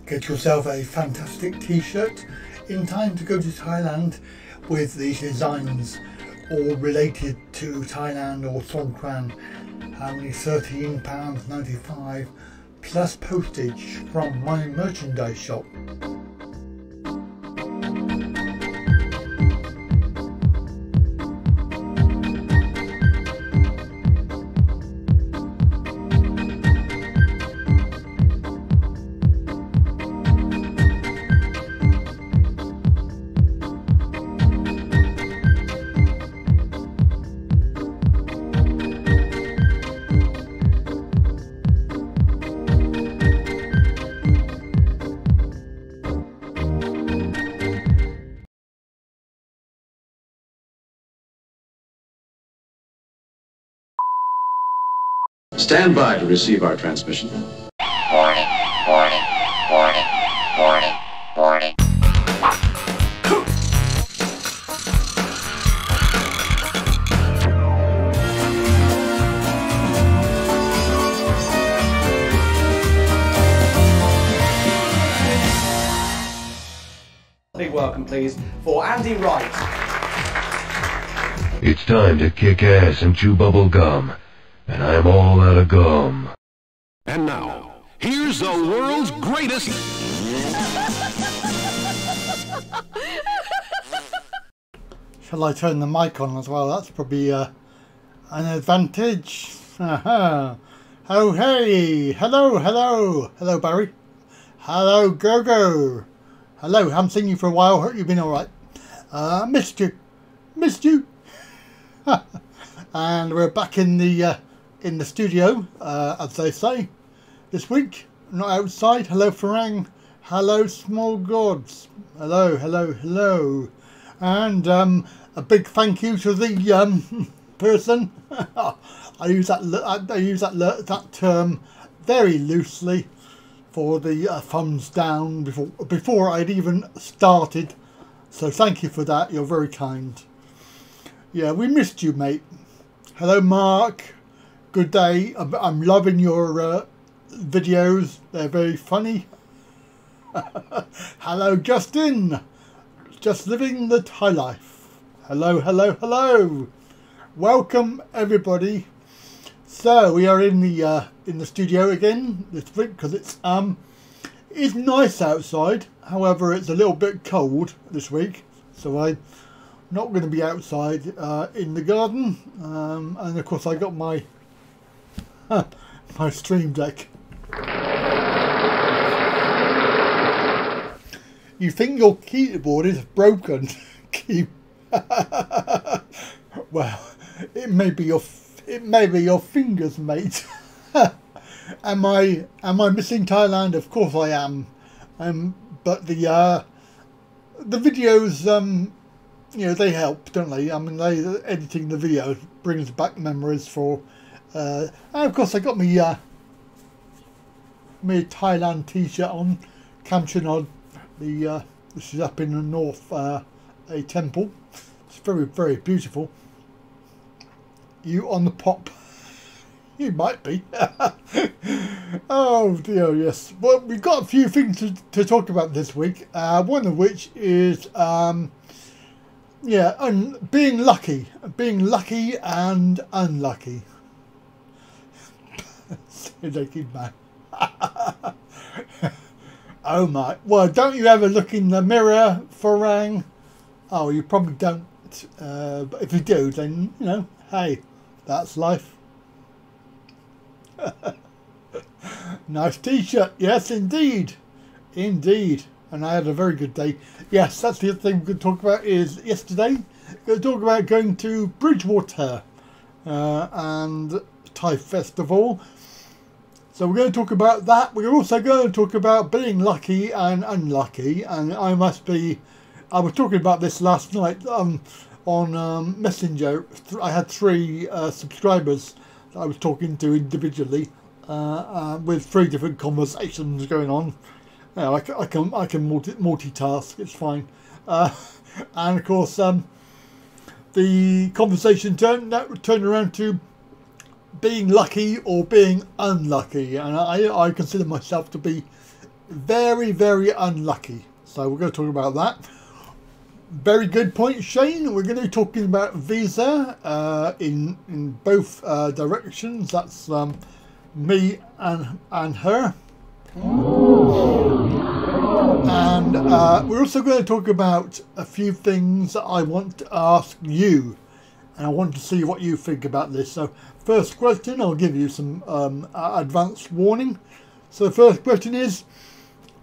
Get yourself a fantastic t-shirt in time to go to Thailand with these designs all related to Thailand or Songkran. Only £13.95 plus postage from my merchandise shop. Stand by to receive our transmission. Warning, warning, warning, warning, warning. Big welcome, please, for Andy Wright. It's time to kick ass and chew bubble gum. And I'm all out of gum. And now, here's the world's greatest... Shall I turn the mic on as well? That's probably an advantage. Oh hey! Hello, hello! Hello Barry. Hello Gogo. Hello, haven't seen you for a while. Hope you've been alright. Missed you. Missed you. And we're back in the studio, as they say, this week. Not outside. Hello, Farang. Hello, Small Gods. Hello, hello, hello. And a big thank you to the person. I use that term very loosely for the thumbs down before I'd even started. So thank you for that. You're very kind. Yeah, we missed you, mate. Hello, Mark. Good day. I'm loving your videos. They're very funny. Hello, Justin. Just living the Thai life. Hello, hello, hello. Welcome, everybody. So we are in the studio again this week because it's nice outside. However, it's a little bit cold this week, so I'm not going to be outside in the garden. And of course, I got my my Stream Deck. You think your keyboard is broken? Well, it may be your fingers, mate. Am I missing Thailand? Of course I am. But the videos, you know, they help, don't they? I mean, editing the video brings back memories for. And of course, I got me Thailand T-shirt on, Kamchanod. This is up in the north, a temple. It's very, very beautiful. You on the pop? You might be. Oh dear, yes. Well, we've got a few things to talk about this week. One of which is, yeah, being lucky and unlucky. Naked man. Oh my. Well, don't you ever look in the mirror, Farang? Oh, you probably don't. But if you do, then, you know, hey, that's life. Nice t-shirt. Yes, indeed. Indeed. And I had a very good day. Yes, that's the other thing we're going to talk about is yesterday. We're going to talk about going to Bridgewater and Thai Festival. So we're going to talk about that. We're also going to talk about being lucky and unlucky. And I was talking about this last night on Messenger. I had 3 subscribers that I was talking to individually with 3 different conversations going on. You know, I can multitask. It's fine. And of course, the conversation turned around to being lucky or being unlucky, and I consider myself to be very, very unlucky. So we're going to talk about that. Very good point, Shane. We're going to be talking about visa in both directions. That's me and her. And we're also going to talk about a few things that I want to ask you. And I want to see what you think about this. So first question, I'll give you some advanced warning. So the first question is,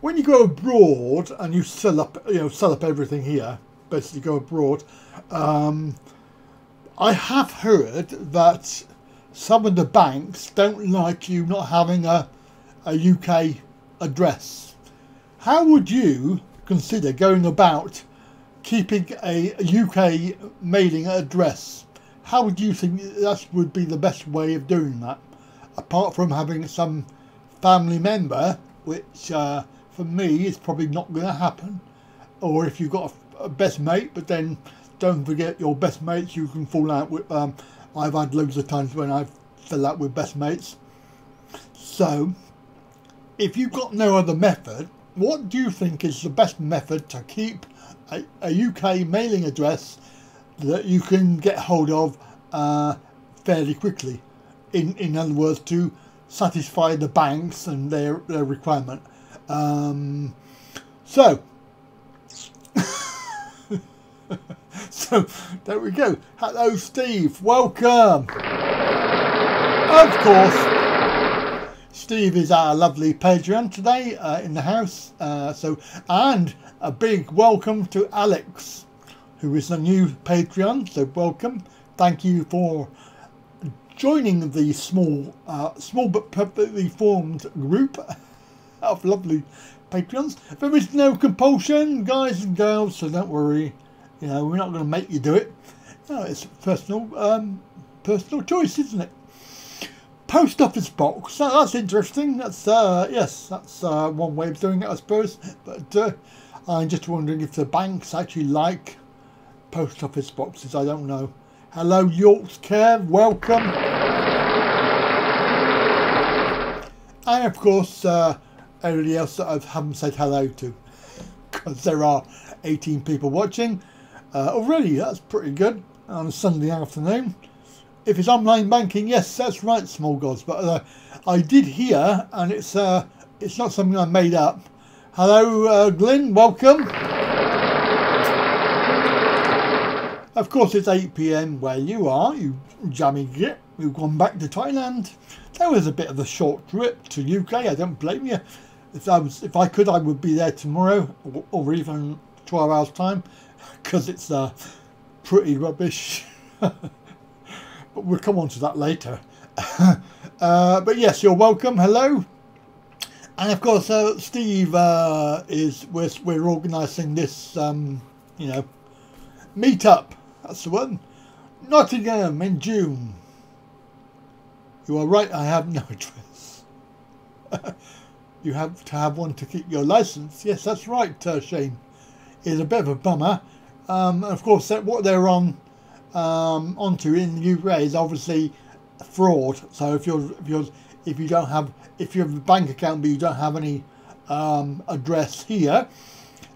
when you go abroad and you sell up everything here, basically go abroad, I have heard that some of the banks don't like you not having a UK address. How would you consider going about keeping a UK mailing address? How would you think that would be the best way of doing that? Apart from having some family member, which for me is probably not going to happen. Or if you've got a best mate, but then don't forget your best mates, you can fall out with. I've had loads of times when I've fell out with best mates. So, if you've got no other method, what do you think is the best method to keep a UK mailing address that you can get hold of fairly quickly? In other words, to satisfy the banks and their requirement. So there we go. Hello, Steve. Welcome. Of course, Steve is our lovely Patreon today in the house. And a big welcome to Alex, who is a new Patreon. So welcome. Thank you for joining the small but perfectly formed group of lovely Patreons. There is no compulsion, guys and girls, so don't worry. You know, we're not going to make you do it. You know, it's personal choice, isn't it? Post office box. That's interesting. That's yes, that's one way of doing it, I suppose. But I'm just wondering if the banks actually like post office boxes. I don't know. Hello, York's Care. Welcome. And of course, everybody else that I haven't said hello to, because there are 18 people watching already. That's pretty good on a Sunday afternoon. If it's online banking, yes, that's right, small gods. But I did hear, and it's not something I made up. Hello, Glyn. Welcome. Of course, it's 8 PM where you are, you jammy git. We've gone back to Thailand. That was a bit of a short trip to UK. I don't blame you. If I could, I would be there tomorrow, or even 12 hours time, because it's pretty rubbish. But we'll come on to that later. But yes, you're welcome. Hello. And of course, Steve we're organising this, meetup. That's the one. Nottingham in June. You are right. I have no address. You have to have one to keep your license. Yes, that's right. Shane, it's a bit of a bummer. Of course, what they're onto in the UK is obviously fraud. So if you have a bank account but you don't have any address here,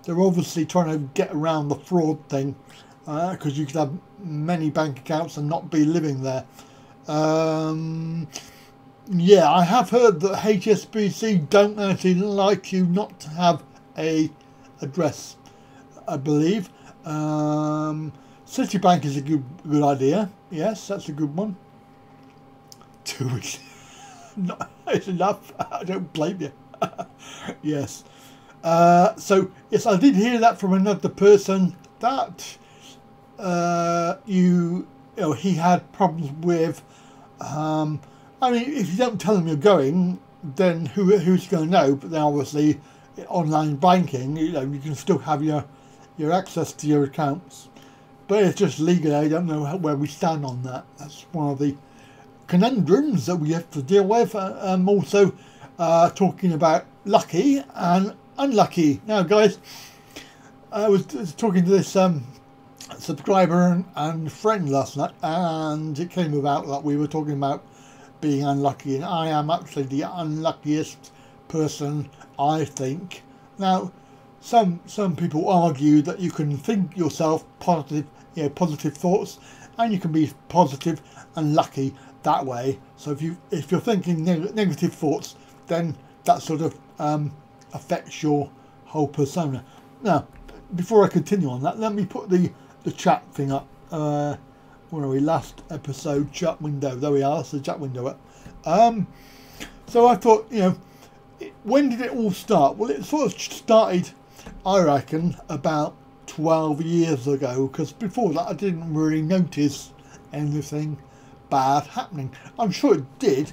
they're obviously trying to get around the fraud thing, because you could have many bank accounts and not be living there. Yeah, I have heard that HSBC don't actually like you not to have a address, I believe. Citibank is a good idea. Yes, that's a good one. 2 weeks. Not it's enough. I don't blame you. Yes. So yes, I did hear that from another person that he had problems with. I mean, if you don't tell them you're going, then who's going to know? But then obviously, online banking, you can still have your access to your accounts. But it's just legally, I don't know where we stand on that. That's one of the conundrums that we have to deal with. I'm also talking about lucky and unlucky. Now, guys, I was talking to this subscriber and friend last night, and it came about that we were talking about being unlucky, and I am actually the unluckiest person, I think. Now, some people argue that you can think yourself positive, positive thoughts, and you can be positive and lucky that way. So if you're thinking negative thoughts, then that sort of affects your whole persona. Now, before I continue on that, let me put the chat thing up. Where are we? Last episode chat window. There we are. That's the chat window up. So I thought, when did it all start? Well, it sort of started, I reckon, about 12 years ago, because before that I didn't really notice anything bad happening. I'm sure it did,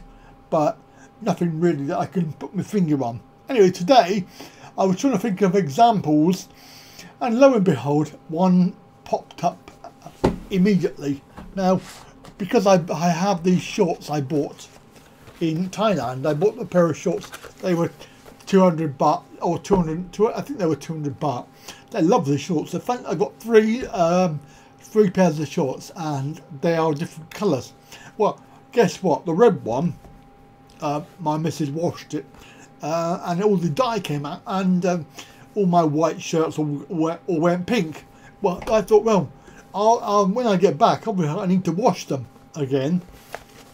but nothing really that I can put my finger on. Anyway, today I was trying to think of examples, and lo and behold, one popped up immediately. Now, because I have these shorts I bought in Thailand. I bought a pair of shorts. They were 200 baht or 200. I think they were 200 baht. They're lovely shorts. I got three pairs of shorts, and they are different colours. Well, guess what? The red one, my missus washed it, and all the dye came out, and all my white shirts all went pink. Well, I thought, well, when I get back, I need to wash them again,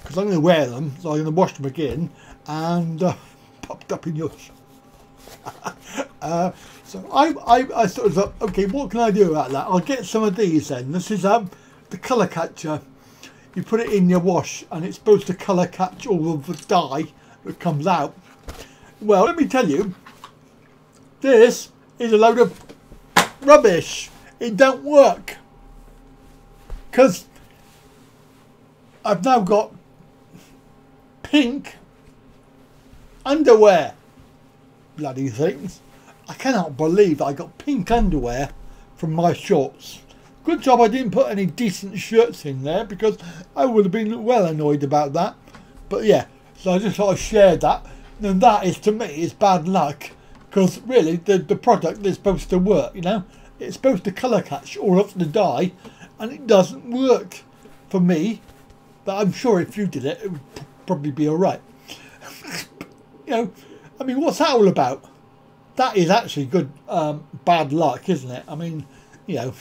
because I'm going to wear them, so I'm going to wash them again, and popped up in your so I sort of thought, okay, what can I do about that? I'll get some of these then. This is the colour catcher. You put it in your wash, and it's supposed to colour catch all of the dye that comes out. Well, let me tell you, this is a load of rubbish. It don't work, because I've now got pink underwear. Bloody things. I cannot believe I got pink underwear from my shorts. Good job I didn't put any decent shirts in there, because I would have been well annoyed about that. But yeah, so I just thought I'd share that. And that is, to me, is bad luck, because really the product is supposed to work, It's supposed to colour catch all of the dye, and it doesn't work for me. But I'm sure if you did it, it would probably be alright. I mean, what's that all about? That is actually good, bad luck, isn't it? I mean, you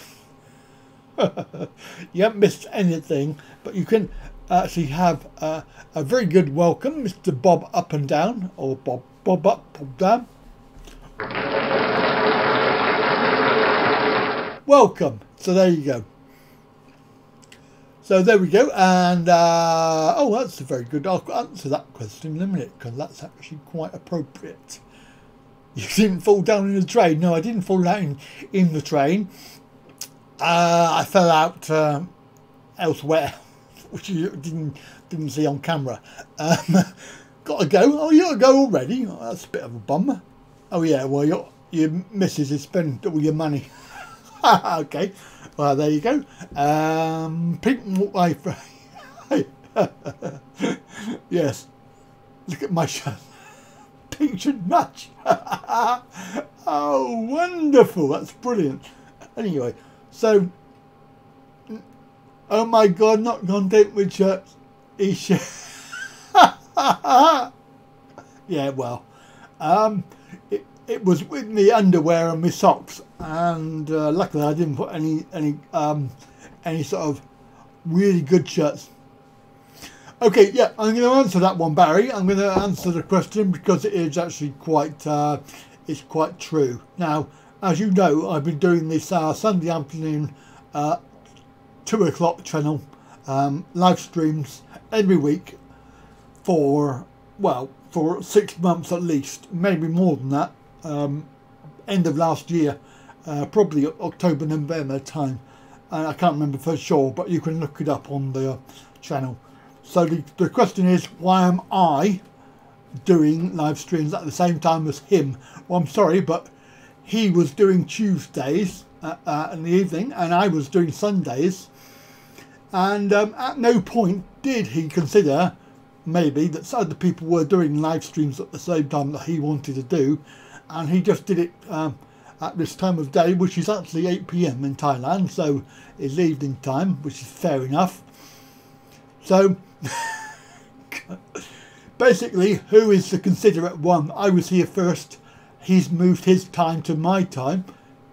haven't missed anything, but you can actually have a very good welcome, Mr. Bob Up and Down, or Bob Up, Bob Down. Welcome. So there you go. So there we go, and oh, that's a very good. I'll answer that question in a minute, because that's actually quite appropriate. You didn't fall down in the train. No, I didn't fall down in the train. I fell out elsewhere, which you didn't see on camera. Got to go. Oh, you got to go already. Oh, that's a bit of a bummer. Oh yeah, well your missus has spent all your money. Okay, well there you go. Pink wife. Yes, look at my shirt. Pink should match. Oh, wonderful! That's brilliant. Anyway, so oh my God, not content with shirts. Yeah, well, it was with me underwear and my socks, and luckily I didn't put any sort of really good shirts. Okay, yeah, I'm going to answer that one, Barry. I'm going to answer the question because it is actually quite it's quite true. Now, as you know, I've been doing this Sunday afternoon 2 o'clock channel live streams every week for 6 months at least, maybe more than that. End of last year, probably October, November time. I can't remember for sure, but you can look it up on the channel. So the question is, why am I doing live streams at the same time as him? Well, I'm sorry, but he was doing Tuesdays in the evening, and I was doing Sundays. And at no point did he consider maybe that other people were doing live streams at the same time that he wanted to do, and he just did it at this time of day, which is actually 8 PM in Thailand, so it's evening time, which is fair enough. So basically, who is the considerate one? I was here first. He's moved his time to my time.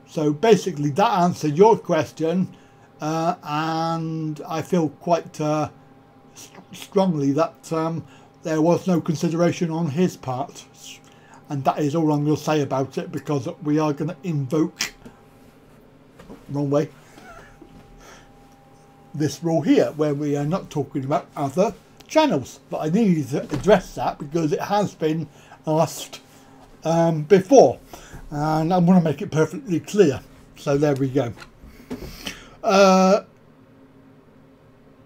So basically that answered your question, and I feel quite strongly that there was no consideration on his part. And that is all I'm going to say about it, because we are going to invoke, wrong way, this rule here, where we are not talking about other channels. But I needed to address that because it has been asked before, and I want to make it perfectly clear. So there we go.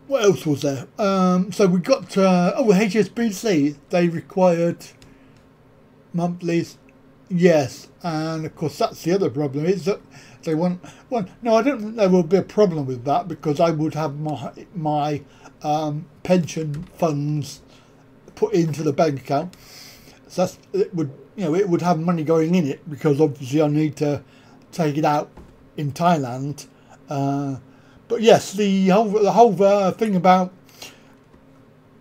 What else was there? So we got HSBC. They required monthlies. Yes, and of course that's the other problem, is that they want. Well, no, I don't think there will be a problem with that, because I would have my pension funds put into the bank account. So that's, it would, it would have money going in it, because obviously I need to take it out in Thailand. But yes, the whole thing about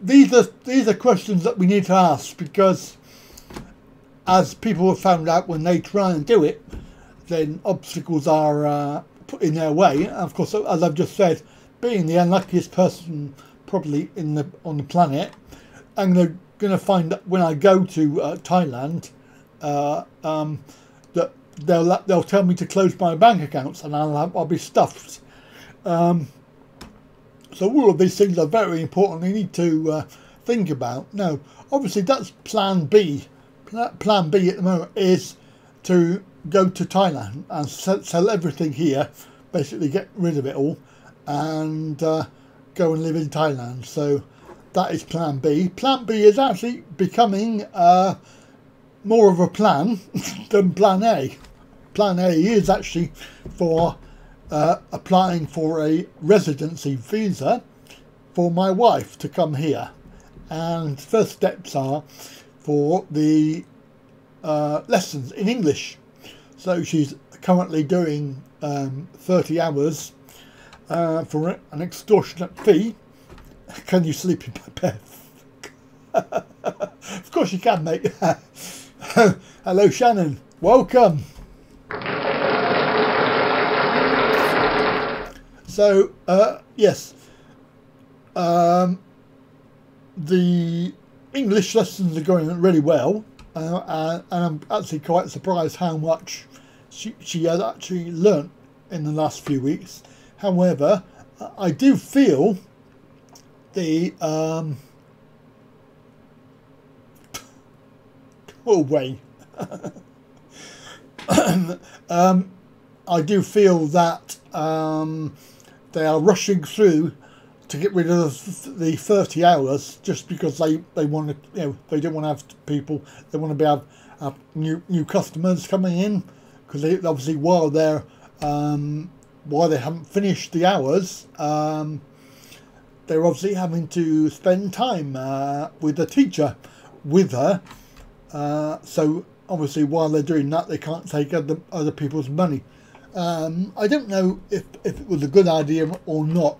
these are questions that we need to ask, because as people have found out, when they try and do it, then obstacles are put in their way. And of course, as I've just said, being the unluckiest person probably on the planet, I'm going to find that when I go to Thailand, that they'll tell me to close my bank accounts, and I'll be stuffed. So all of these things are very important. We need to think about. Now, obviously, that's Plan B. Plan B at the moment is to go to Thailand and sell everything here, basically get rid of it all, and go and live in Thailand. So that is Plan B. Plan B is actually becoming more of a plan than Plan A. Plan A is actually for applying for a residency visa for my wife to come here, and first steps are for the lessons in English. So she's currently doing 30 hours for an extortionate fee. Can you sleep in my bed? Of course you can, mate. Hello, Shannon. Welcome. So, yes, the English lessons are going really well, and I'm actually quite surprised how much she has actually learnt in the last few weeks. However, I do feel the I do feel that they are rushing through to get rid of the 30 hours just because they want to, they don't want to have people, they want to have new customers coming in, because they obviously while they haven't finished the hours, they're obviously having to spend time with the teacher with her. So obviously while they're doing that, they can't take other people's money. I don't know if it was a good idea or not,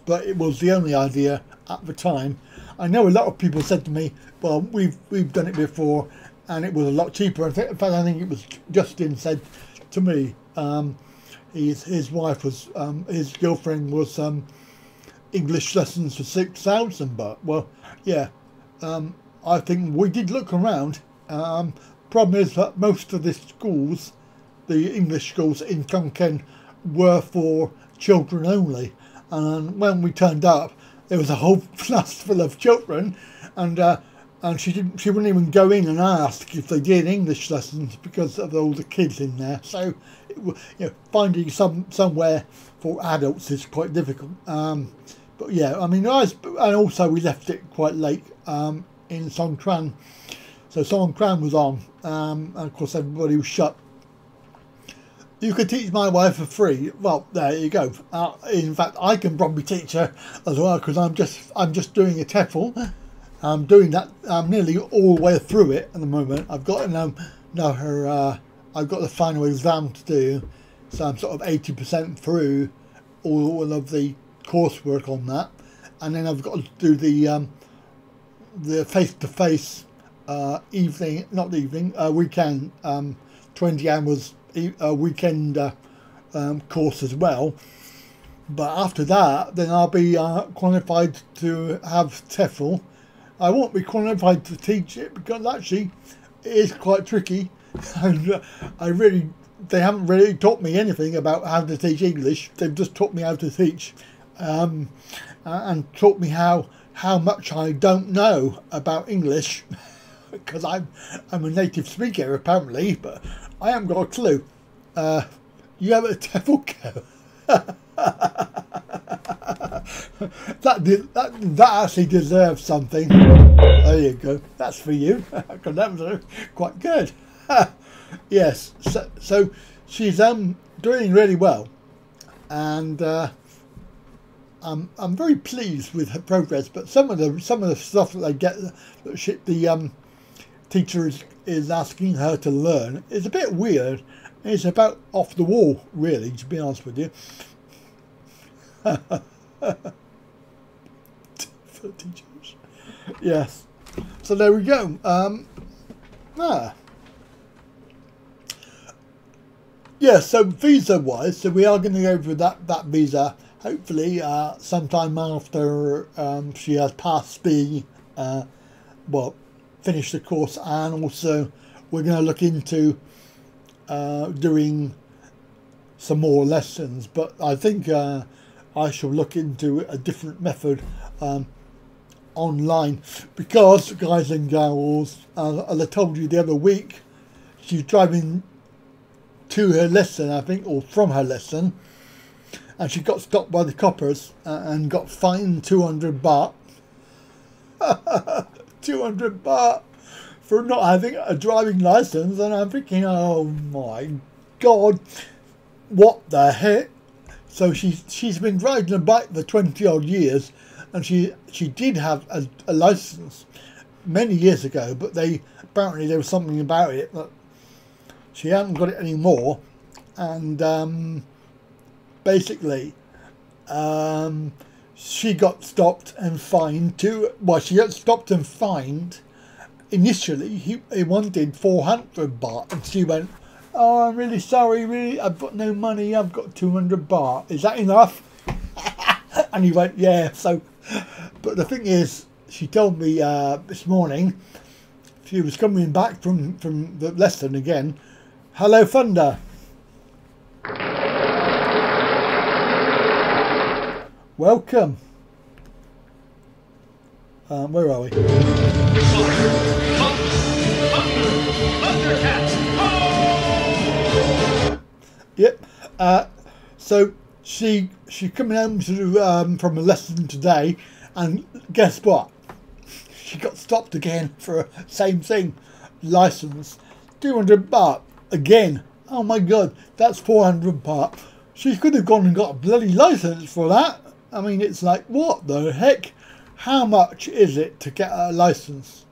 but it was the only idea at the time. I know a lot of people said to me, well, we've done it before and it was a lot cheaper. In fact, I think it was Justin said to me, his wife was, his girlfriend was English lessons for 6,000 baht. Well, yeah, I think we did look around. Problem is that most of the schools, the English schools in Khon were for children only, and when we turned up, there was a whole class full of children, and she wouldn't even go in and ask if they did English lessons because of all the kids in there. So, finding somewhere for adults is quite difficult. But yeah, I mean, and also we left it quite late in Songkran, so Songkran was on, and of course everybody was shut. You could teach my wife for free. Well, there you go. In fact, I can probably teach her as well, because I'm just doing a TEFL. I'm doing that. I'm nearly all the way through it at the moment. I've got now I've got the final exam to do, so I'm sort of 80% through all of the coursework on that, and then I've got to do the the face-to-face weekend 20 hours weekend course as well. But after that, then I'll be qualified to have TEFL. I won't be qualified to teach it because actually it is quite tricky. And they haven't really taught me anything about how to teach English. They've just taught me how to teach, and taught me how much I don't know about English, because I'm a native speaker apparently, but I haven't got a clue. You have a TEFL go. that actually deserves something. There you go. That's for you. Because that was quite good. Yes. So she's doing really well, and I'm very pleased with her progress. But some of the stuff that they get, the teacher is asking her to learn, is a bit weird. It's about off the wall, really, to be honest with you. For teachers. Yes. So there we go. Yeah, so visa-wise, so we are going to go for that visa, hopefully, sometime after she has passed finished the course, and also we're going to look into doing some more lessons, but I think I shall look into a different method online, because, guys and girls, as I told you the other week, she's driving to her lesson, I think, or from her lesson, and she got stopped by the coppers and got fined 200 baht. 200 baht for not having a driving license, and I'm thinking, oh my god, what the heck? So she's been riding a bike for 20 odd years, and she did have a license many years ago, but apparently there was something about it that she hasn't got it anymore, and basically she got stopped and fined she got stopped and fined. Initially he wanted 400 baht, and she went, oh, I'm really sorry, really, I've got no money, I've got 200 baht, is that enough? And he went, yeah. So, but the thing is, she told me this morning, she was coming back from the lesson again. Hello, Thunder. Welcome. Where are we? Yep. So she coming home from a lesson today, and guess what? She got stopped again for the same thing. License, 200 baht again. Oh my god, that's 400 baht. She could have gone and got a bloody license for that. I mean, it's like, what the heck? How much is it to get a license?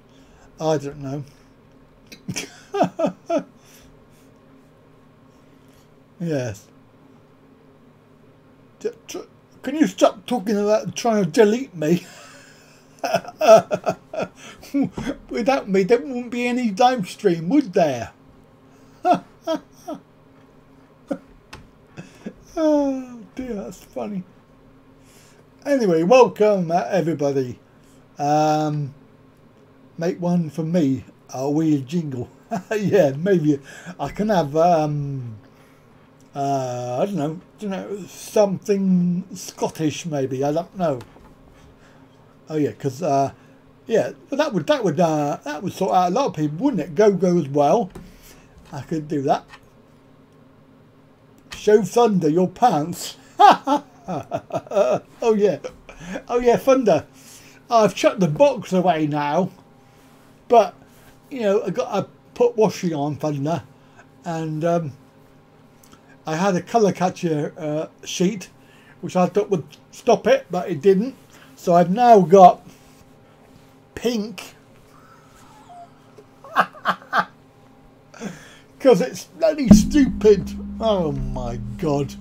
I don't know. Yes. Can you stop talking about trying to delete me? Without me, there wouldn't be any live stream, would there? Oh dear, that's funny. Anyway, welcome everybody. Make one for me, a weird jingle. Yeah, maybe I can have I don't know, something Scottish maybe. I don't know. Oh yeah, because yeah, but that would sort out a lot of people, wouldn't it? Go as well. I could do that. Show Thunder your pants. Oh yeah, Thunder. I've chucked the box away now, but you know, I put washing on, Thunder, and I had a colour catcher sheet, which I thought would stop it, but it didn't. So I've now got pink, because it's bloody stupid. Oh my god.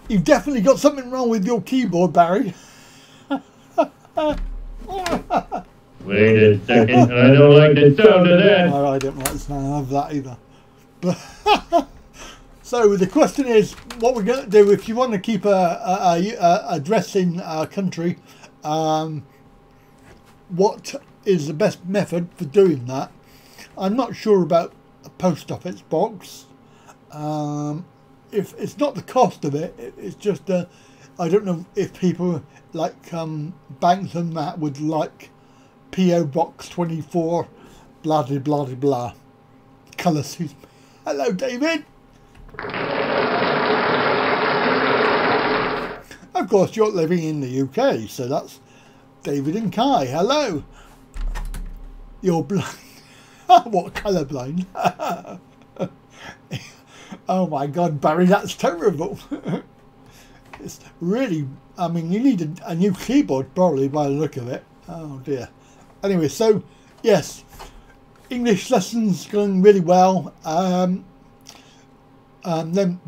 You've definitely got something wrong with your keyboard, Barry. Wait a second, I don't like the sound of that. No, I don't like the sound of that either. But so the question is, what we're going to do if you want to keep a address in a country, what is the best method for doing that? I'm not sure about a post office box. If it's not the cost of it, it's just I don't know if people like banks and that would like PO Box 24, blah blah blah blah. Colour suit. Hello, David. Of course, you're living in the UK, so that's David and Kai. Hello. You're blind. What, colourblind? Oh my God, Barry, that's terrible. It's really, I mean, you need a new keyboard probably by the look of it. Oh dear. Anyway, so yes, English lessons going really well. Then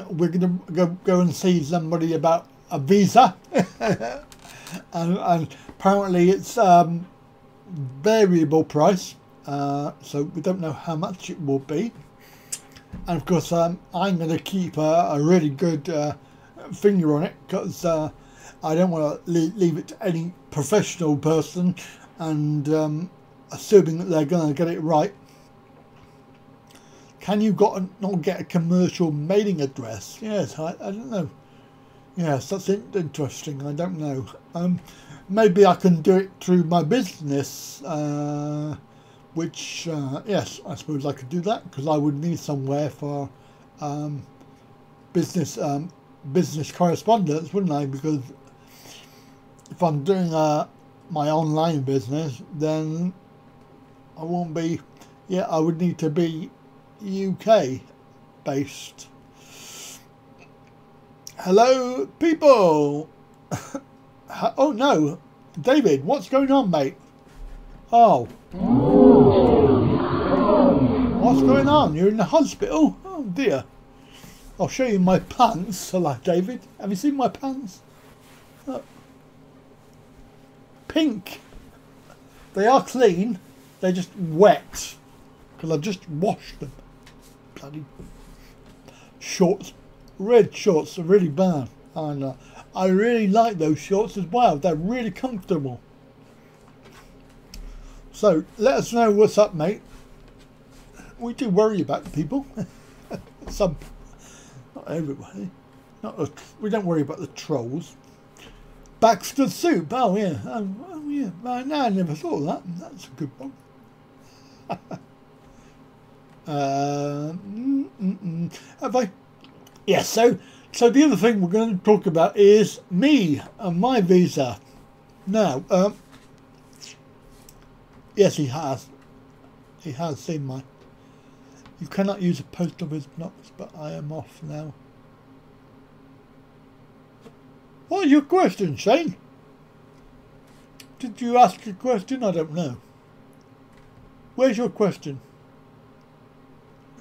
we're going to go and see somebody about a visa, and apparently it's variable price, so we don't know how much it will be. And of course, I'm going to keep a really good finger on it, because I don't want to leave it to any professional person and assuming that they're going to get it right. Can you not get a commercial mailing address? Yes, I don't know. Yes, that's interesting. I don't know. Maybe I can do it through my business, which, yes, I suppose I could do that, because I would need somewhere for business correspondence, wouldn't I? Because if I'm doing my online business, then I won't be, I would need to be UK based. Hello, people. Oh no, David, what's going on, mate? Oh, what's going on? You're in the hospital? Oh dear. I'll show you my pants. Hello, David. Have you seen my pants? Look. Pink. They are clean. They're just wet because I've just washed them. Bloody shorts. Red shorts are really bad. And I really like those shorts as well. They're really comfortable. So let us know what's up, mate. We do worry about people. Some, not everybody. We don't worry about the trolls. Baxter soup. Oh yeah. Oh yeah. No, I never thought of that. That's a good one. Have I? Yes. So the other thing we're going to talk about is me and my visa. Now, yes, he has. He has seen my. You cannot use a post office box, but I am off now. What is your question, Shane? Did you ask a question? I don't know. Where's your question?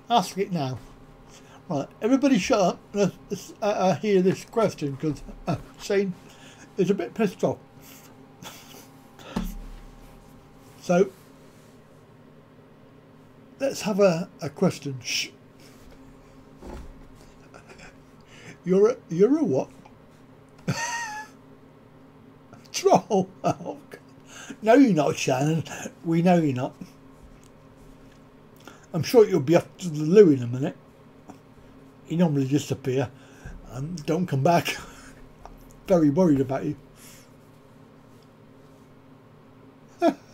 Ask it now. Right, everybody shut up. Let's hear this question, because Shane is a bit pissed off. So, let's have a question. Shh. You're a what? Troll. Oh, God. No, you're not, Shannon. We know you're not. I'm sure you'll be up to the loo in a minute. You normally disappear and don't come back. Very worried about you.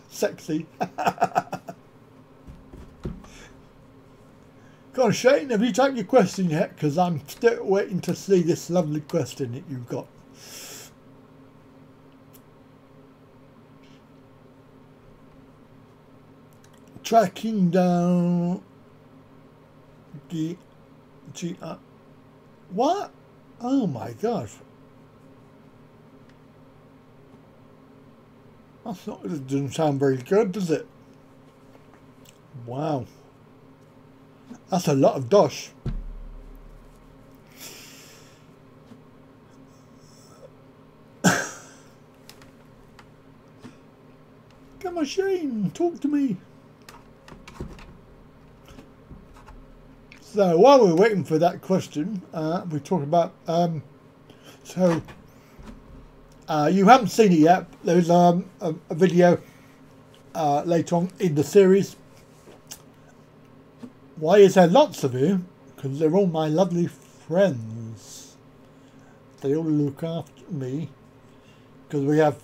Sexy. Go on, Shane, have you typed your question yet? Because I'm still waiting to see this lovely question that you've got. Tracking down the what? Oh my God. That's not, it doesn't sound very good, does it? Wow. That's a lot of dosh. Grandma Shane, talk to me. So while we're waiting for that question, we talk about you haven't seen it yet. There's a video later on in the series. Why is there lots of you? Because they're all my lovely friends. They all look after me. Because we have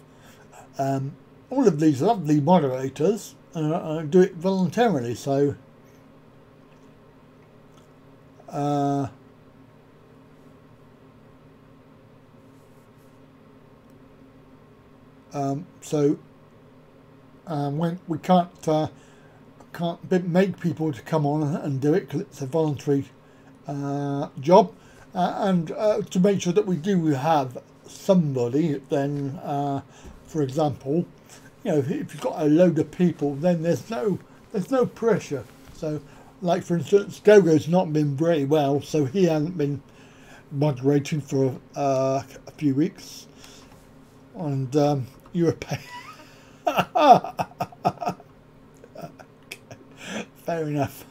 all of these lovely moderators do it voluntarily. So when we can't make people to come on and do it because it's a voluntary job, and to make sure that we do have somebody, then for example, you know, if you've got a load of people, then there's no pressure. So like for instance, Gogo's not been very well, so he hasn't been moderating for a few weeks, and you were paying. Fair enough.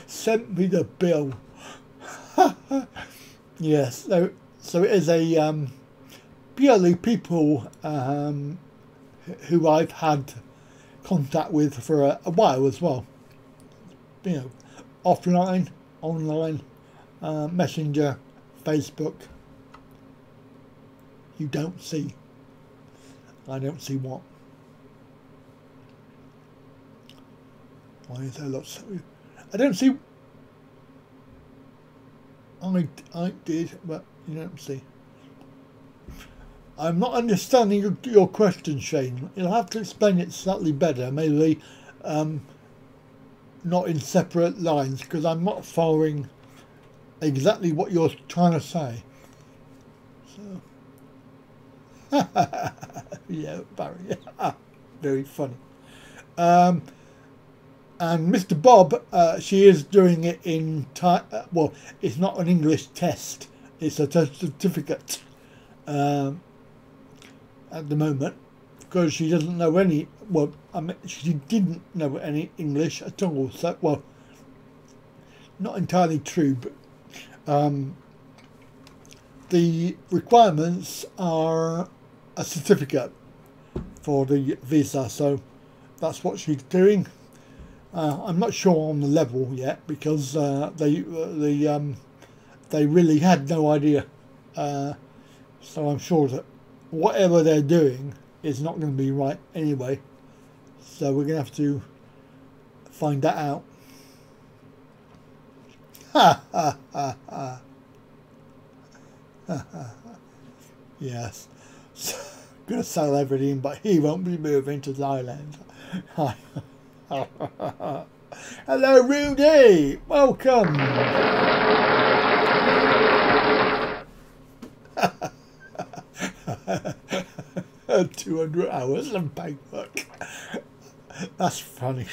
Sent me the bill. Yes, so it is a purely people who I've had contact with for a while as well. You know, offline, online, Messenger, Facebook. You don't see. I don't see what. Why is there lots of... I don't see... I did, but you don't see. I'm not understanding your question, Shane. You'll have to explain it slightly better. Maybe not in separate lines, because I'm not following exactly what you're trying to say. So... yeah, Barry. Very funny. And Mr. Bob, she is doing it in Thai. Well, it's not an English test; it's a certificate at the moment, because she doesn't know any. Well, I mean, she didn't know any English at all. So, well, not entirely true, but the requirements are a certificate for the visa, so that's what she's doing. I'm not sure on the level yet, because they really had no idea. So I'm sure that whatever they're doing is not going to be right anyway. So we're going to have to find that out. Ha ha ha ha. Yes. Gonna sell everything, but he won't be moving to Thailand. Hello, Rudy. Welcome. 200 hours of Bangkok. That's funny.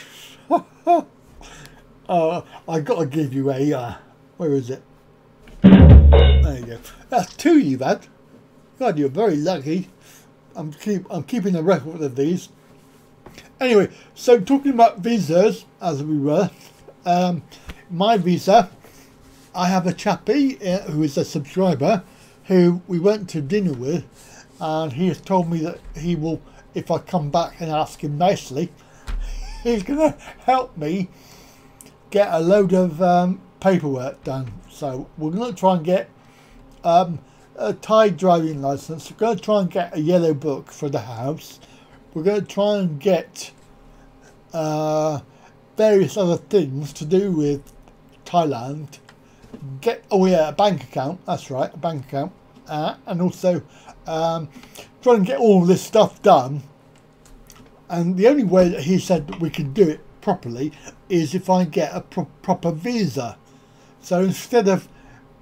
I gotta give you a where is it? There you go. That's 2 you've had. God, you're very lucky. I'm keeping a record of these. Anyway, so talking about visas, as we were, my visa, I have a chappie who is a subscriber who we went to dinner with, and he has told me that he will, if I come back and ask him nicely, he's going to help me get a load of paperwork done. So we're going to try and get a Thai driving license. We're going to try and get a yellow book for the house. We're going to try and get various other things to do with Thailand. Oh yeah, a bank account. That's right, a bank account. And also try and get all this stuff done. And the only way that he said that we can do it properly is if I get a proper visa. So instead of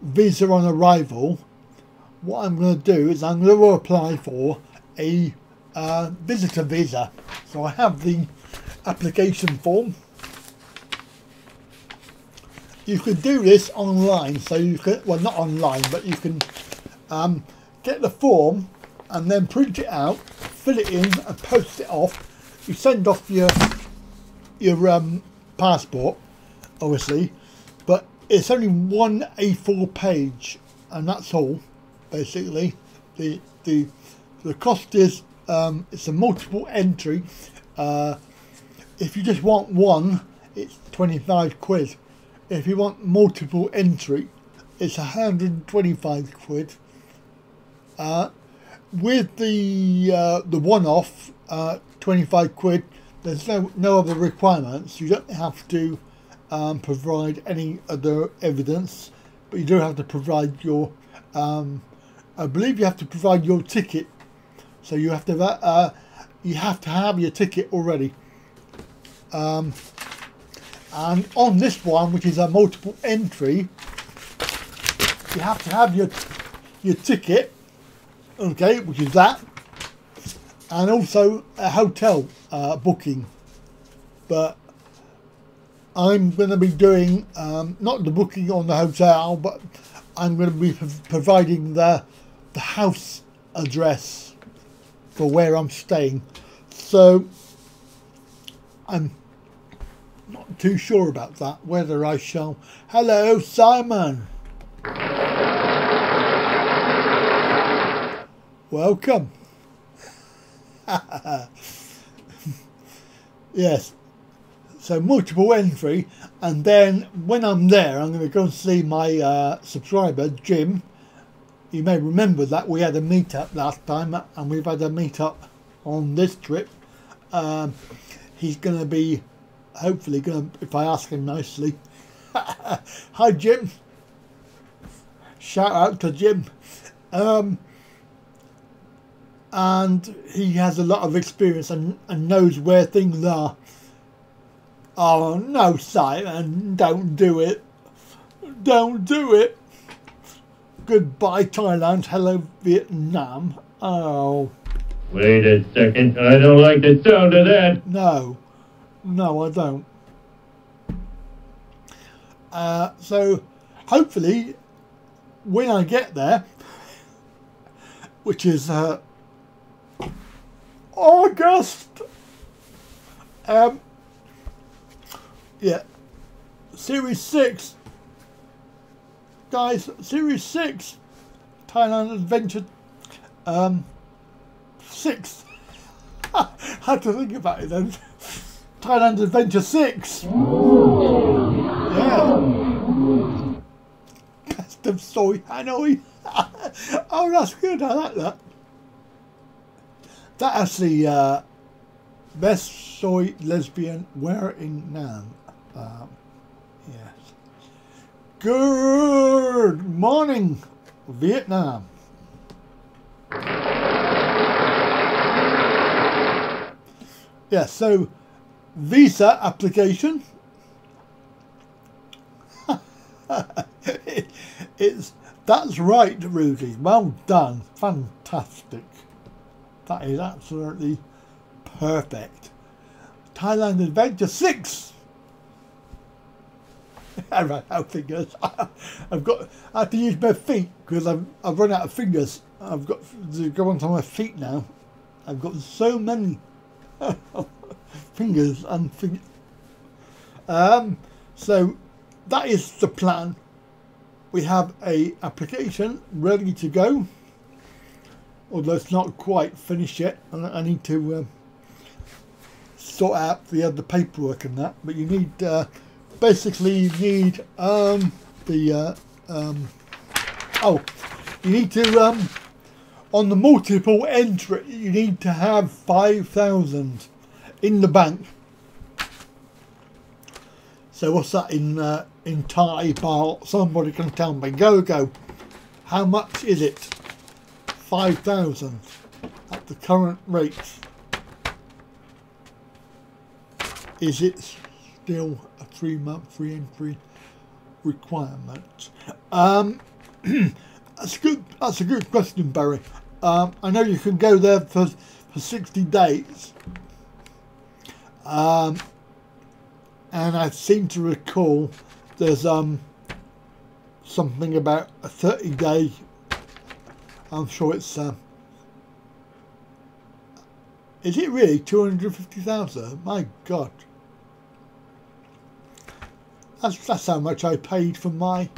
visa on arrival, what I'm going to do is I'm going to apply for a visitor visa. So I have the application form. You can do this online, so you can, well, not online, but you can get the form and then print it out, fill it in and post it off you send off your passport, obviously, but it's only one A4 page, and that's all. Basically, the cost is it's a multiple entry. If you just want one, it's 25 quid. If you want multiple entry, it's 125 quid. With the one-off 25 quid, there's no other requirements. You don't have to provide any other evidence, but you do have to provide your I believe you have to provide your ticket. So you have to have your ticket already. And on this one, which is a multiple entry, you have to have your ticket, okay, which is that, and also a hotel booking. But I'm going to be doing not the booking on the hotel, but I'm going to be providing the house address for where I'm staying. So I'm not too sure about that, whether I shall. Hello, Simon. Welcome. Yes. So multiple entry, and then when I'm there, I'm going to go and see my subscriber, Jim. You may remember that we had a meetup last time, and we've had a meetup on this trip. He's going to be, hopefully, going to, if I ask him nicely. Hi, Jim. Shout out to Jim. And he has a lot of experience and knows where things are. Oh no, Simon, don't do it. Don't do it. Goodbye, Thailand. Hello, Vietnam. Oh. Wait a second. I don't like the sound of that. No. No, I don't. So, hopefully, when I get there, which is August, yeah, Series 6, guys, Series 6, Thailand Adventure 6, had to think about it then, Thailand Adventure 6, yeah, Best of Soy Hanoi, oh that's good, I like that. That actually, Best Soy Lesbian Where in Nam. Yes. Good morning, Vietnam. Yeah, so visa application. That's right, Rudy. Well done. Fantastic. That is absolutely perfect. Thailand Adventure 6. I ran out of fingers. I have to use my feet because I've run out of fingers. I've got to go onto my feet now. I've got so many fingers and fingers. So that is the plan. We have a application ready to go. Although it's not quite finished yet, and I need to sort out the other paperwork and that. But you need, basically, you need you need to on the multiple entry, you need to have 5,000 in the bank. So what's that in Thai baht? Somebody can tell me. Go. How much is it? 5,000 at the current rate. Is it still a 3-month free entry requirement? That's a good question, Barry. I know you can go there for 60 days. And I seem to recall there's something about a 30-day. I'm sure it's Is it really 250,000? My God. That's how much I paid for my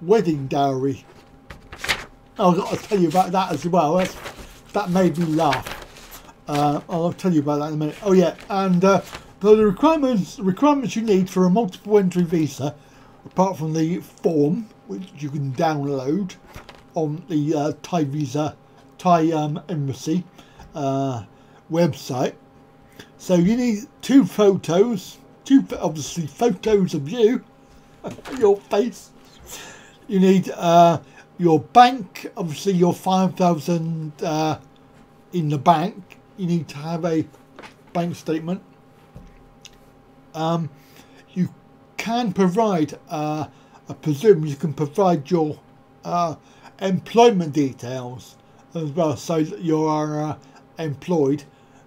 wedding dowry. I've got to tell you about that as well. That made me laugh. I'll tell you about that in a minute. Oh yeah, and the requirements you need for a multiple entry visa, apart from the form which you can download on the Thai embassy website. So you need 2 photos, obviously photos of you, your face. You need your bank, obviously your 5,000 in the bank. You need to have a bank statement. You can provide, I presume you can provide your employment details as well, so that you are employed.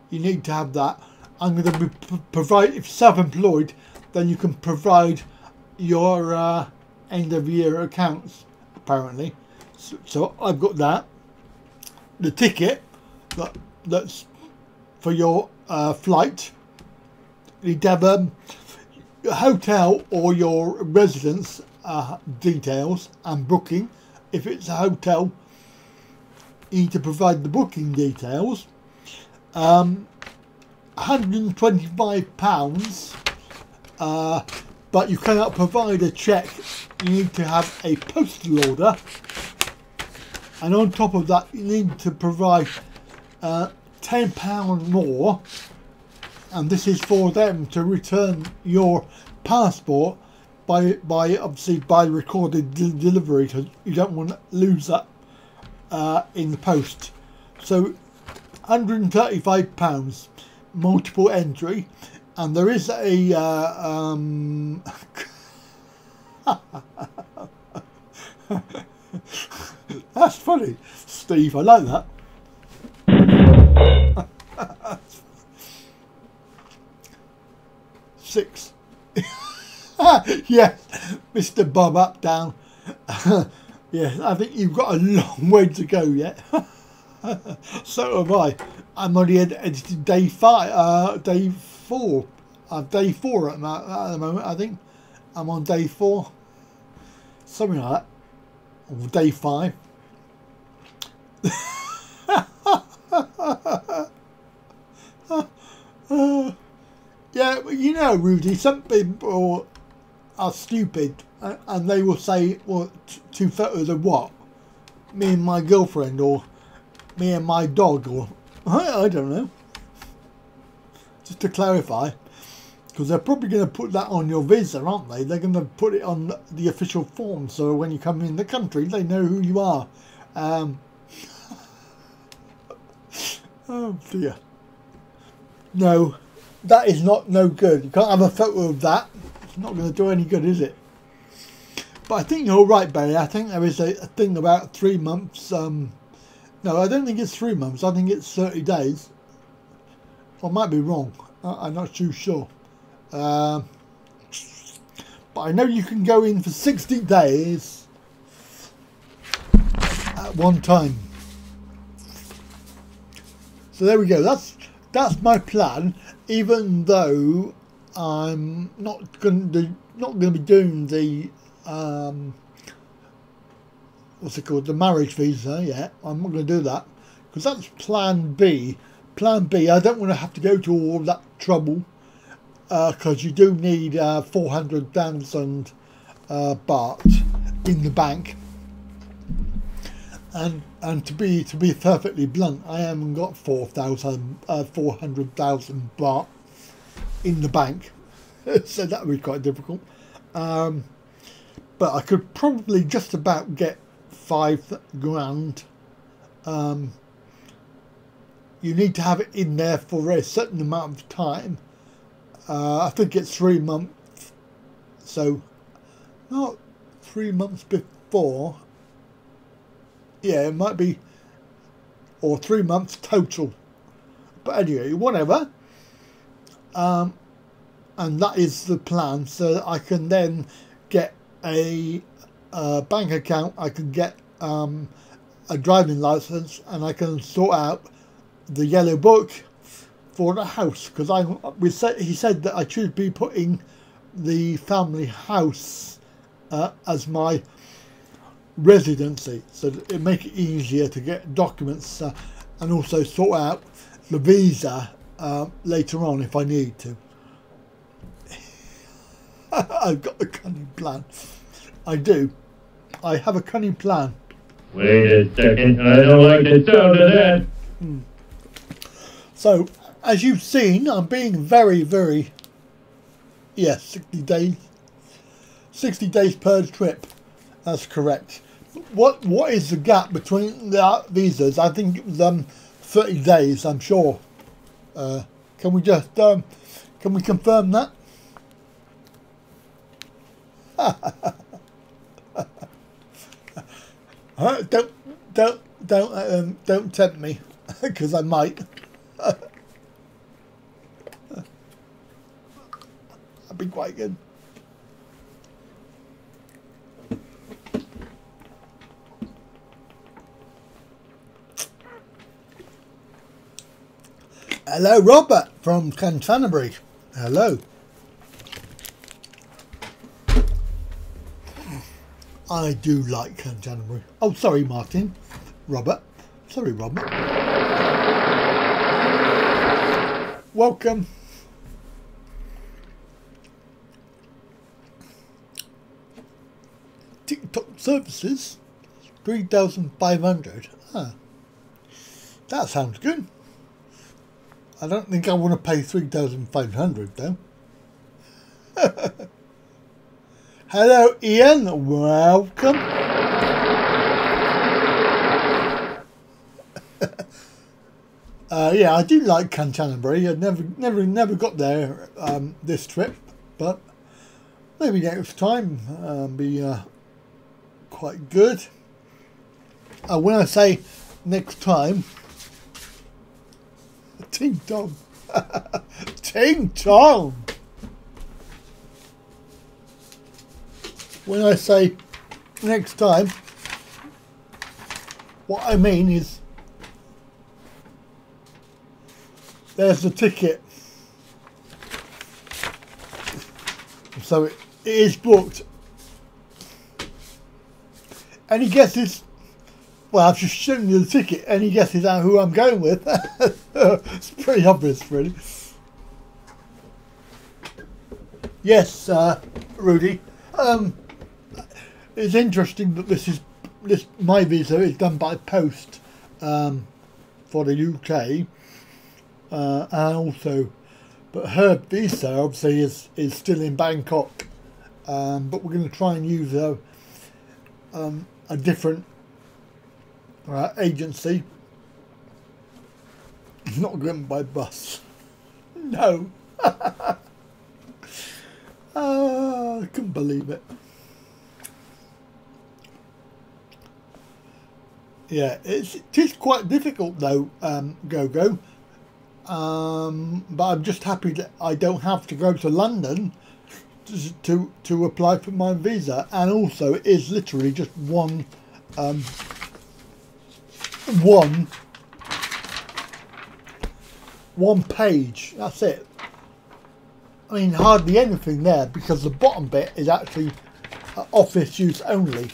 You need to have that. I'm going to provide, if self-employed, then you can provide your end of year accounts, apparently. So I've got that. The ticket that's for your flight. You need to have a hotel or your residence details and booking. If it's a hotel, you need to provide the booking details. £125, but you cannot provide a cheque. You need to have a postal order, and on top of that you need to provide £10 more, and this is for them to return your passport by obviously by recorded delivery, because you don't want to lose that in the post. So £135 multiple entry, and there is a that's funny, Steve, I like that. Six. Yes, Mr. Bob Up Down. Yeah, I think you've got a long way to go yet. So have I. I'm only edited day 4 at the moment. I think I'm on day 4, something like that, or day 5. Yeah, you know, Rudy, some people are stupid and they will say, well, 2 photos of what? Me and my girlfriend, or me and my dog, or I don't know. Just to clarify, because they're probably going to put that on your visa, aren't they? They're going to put it on the official form, so when you come in the country, they know who you are. Oh dear. No, that is no good. You can't have a photo of that. It's not going to do any good, is it? But I think you're right, Barry. I think there is a thing about 3 months. No, I don't think it's 3 months. I think it's 30 days. I might be wrong. I'm not too sure. But I know you can go in for 60 days at one time. So there we go. That's my plan. Even though I'm not going to be doing the what's it called, the marriage visa yet. I'm not going to do that because that's plan B. Plan B, I don't want to have to go to all that trouble, because you do need 400,000 baht in the bank, and to be perfectly blunt, I haven't got 400,000 baht in the bank, so that would be quite difficult. But I could probably just about get 5 grand. You need to have it in there for a certain amount of time. I think it's 3 months. So, not 3 months before. Yeah, it might be, or 3 months total. But anyway, whatever. And that is the plan. So I can then get a bank account. I can get a driving license, and I can sort out the yellow book for the house, because he said that I should be putting the family house as my residency, so that it make it easier to get documents and also sort out the visa later on if I need to. I've got a cunning plan. I do. I have a cunning plan. Wait a second, I don't like the sound of that. So, as you've seen, I'm being very, very... Yes, 60 days. 60 days per trip. That's correct. What is the gap between the visas? I think it was 30 days, I'm sure. Can we just... can we confirm that? Don't tempt me, because I might. That'd be quite good. Hello, Robert from Canterbury. Hello. I do like Canterbury. Oh, sorry, Martin. Robert. Sorry, Robert. Welcome. TikTok services, 3,500. Ah, that sounds good. I don't think I want to pay 3,500 though. Hello, Ian. Welcome. Yeah, I do like Canterbury. I never got there this trip, but maybe next time be quite good. When I say next time, Ting Tom, Ting Tom. When I say next time, what I mean is there's the ticket. So it is booked. Any guesses? Well, I've just shown you the ticket. Any guesses on who I'm going with? It's pretty obvious, really. Yes, Rudy. It's interesting that my visa is done by post for the UK, and also, but her visa obviously is still in Bangkok, but we're going to try and use a different agency. It's not going by bus. No. I couldn't believe it. Yeah, it is quite difficult though, Go-Go. But I'm just happy that I don't have to go to London to apply for my visa, and also it is literally just one page. That's it. I mean, hardly anything there, because the bottom bit is actually office use only.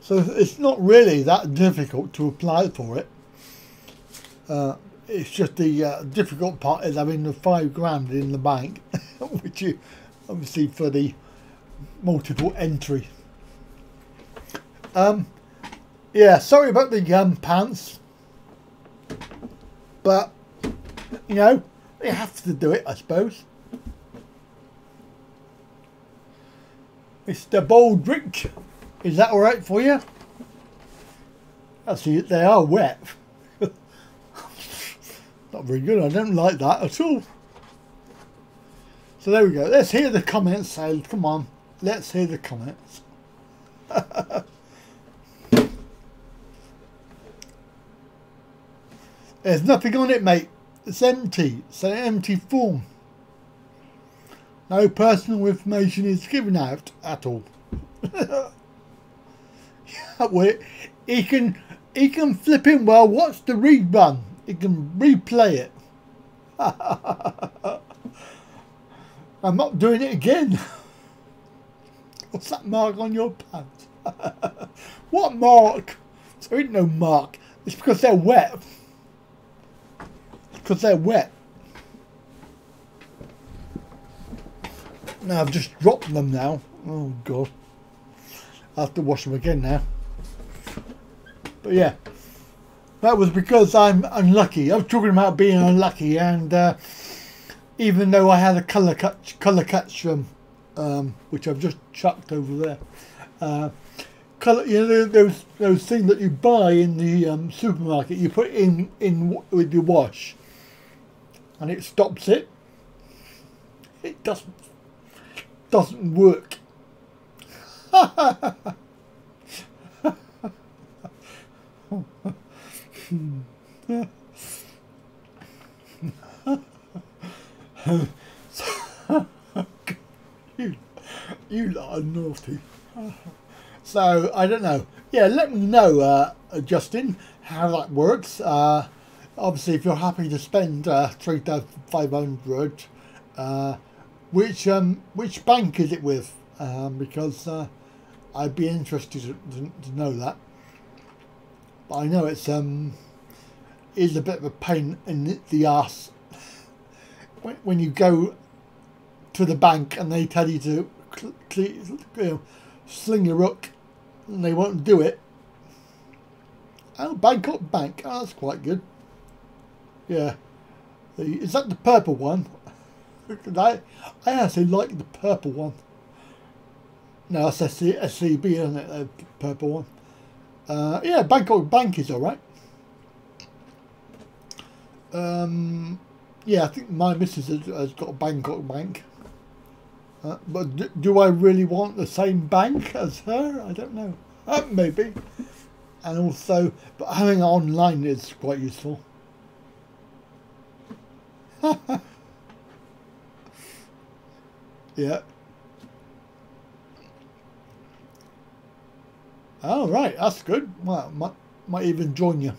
So it's not really that difficult to apply for it. It's just the difficult part is having the £5,000 in the bank, which you obviously for the multiple entry. Yeah, sorry about the pants, but you know, you have to do it, I suppose. Mr. Baldrick, is that alright for you? Actually, they are wet. Not very good, I don't like that at all. So there we go, let's hear the comments, so come on, let's hear the comments. There's nothing on it, mate. It's empty. It's an empty form. No personal information is given out at all. He can he can flip in well watch the rerun. He can replay it. I'm not doing it again. What's that mark on your pants? What mark? There ain't no mark. It's because they're wet. It's because they're wet. Now I've just dropped them now. Oh God. I have to wash them again now. But yeah. That was because I'm unlucky. I was talking about being unlucky, and even though I had a colour catch which I've just chucked over there. Colour, you know, those things that you buy in the supermarket, you put in with your wash, and it stops it. It doesn't work. You lot are naughty. So I don't know. Yeah, let me know, Justin, how that works. Obviously, if you're happy to spend 3,500, which bank is it with? Because I'd be interested to know that. But I know it's is a bit of a pain in the ass when you go to the bank and they tell you to sling your hook and they won't do it. Oh, Bangkok Bank. Oh, that's quite good. Yeah. Is that the purple one? I actually like the purple one. No, that's SCB, isn't it? The purple one. Yeah, Bangkok Bank is alright. Yeah, I think my missus has got a Bangkok Bank. But do I really want the same bank as her? I don't know. Maybe. And also, but having it online is quite useful. Yeah. Oh, right, that's good. Well, might even join you.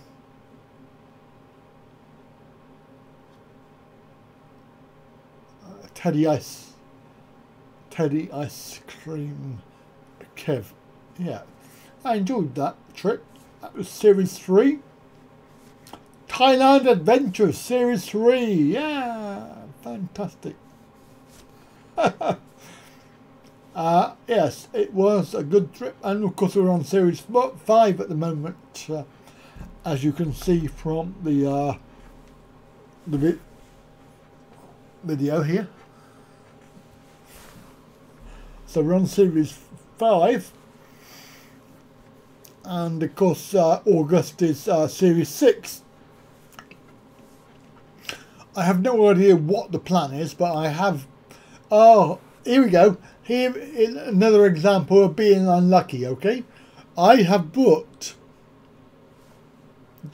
Teddy Ice Cream Kev. Yeah, I enjoyed that trip. That was Series 3. Thailand Adventure Series 3. Yeah, fantastic. Yes, it was a good trip, and of course we're on Series 5 at the moment, as you can see from the video here. So we're on Series 5, and of course August is Series 6. I have no idea what the plan is, but I have... Oh, here we go. Here is another example of being unlucky, okay? I have booked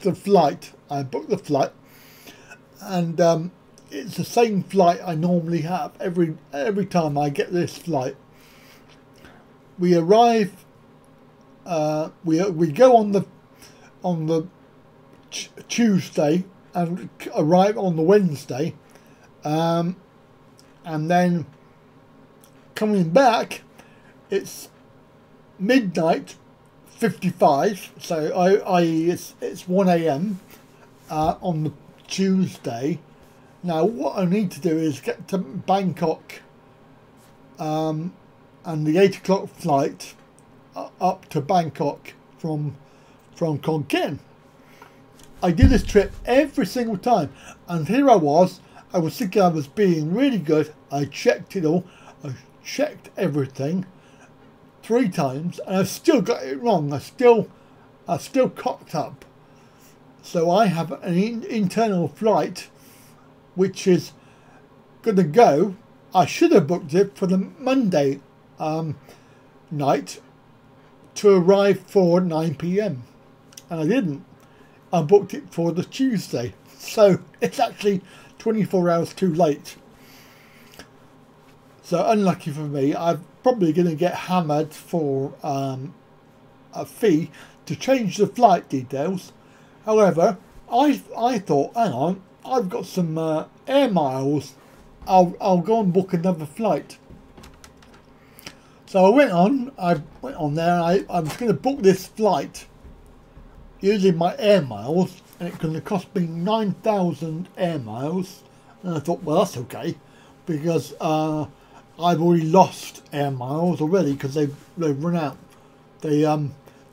the flight. I booked the flight, and it's the same flight I normally have every time I get this flight. We arrive. We go on the Tuesday and arrive on the Wednesday, and then coming back, it's midnight 55. So it's 1 a.m. On the Tuesday. Now what I need to do is get to Bangkok, and the 8 o'clock flight up to Bangkok from Khon Kaen. I do this trip every single time, and here I was thinking I was being really good. I checked it all. I checked everything 3 times, and I've still got it wrong. I've still cocked up. So I have an internal flight which is going to go. I should have booked it for the Monday night to arrive for 9 p.m. and I didn't. I booked it for the Tuesday, so it's actually 24 hours too late. So unlucky for me. I'm probably going to get hammered for a fee to change the flight details. However, I thought, hang on, I've got some air miles. I'll go and book another flight. So I went on there. And I was going to book this flight using my air miles, and it's going to cost me 9,000 air miles. And I thought, well, that's okay, because I've already lost air miles already because they've run out. They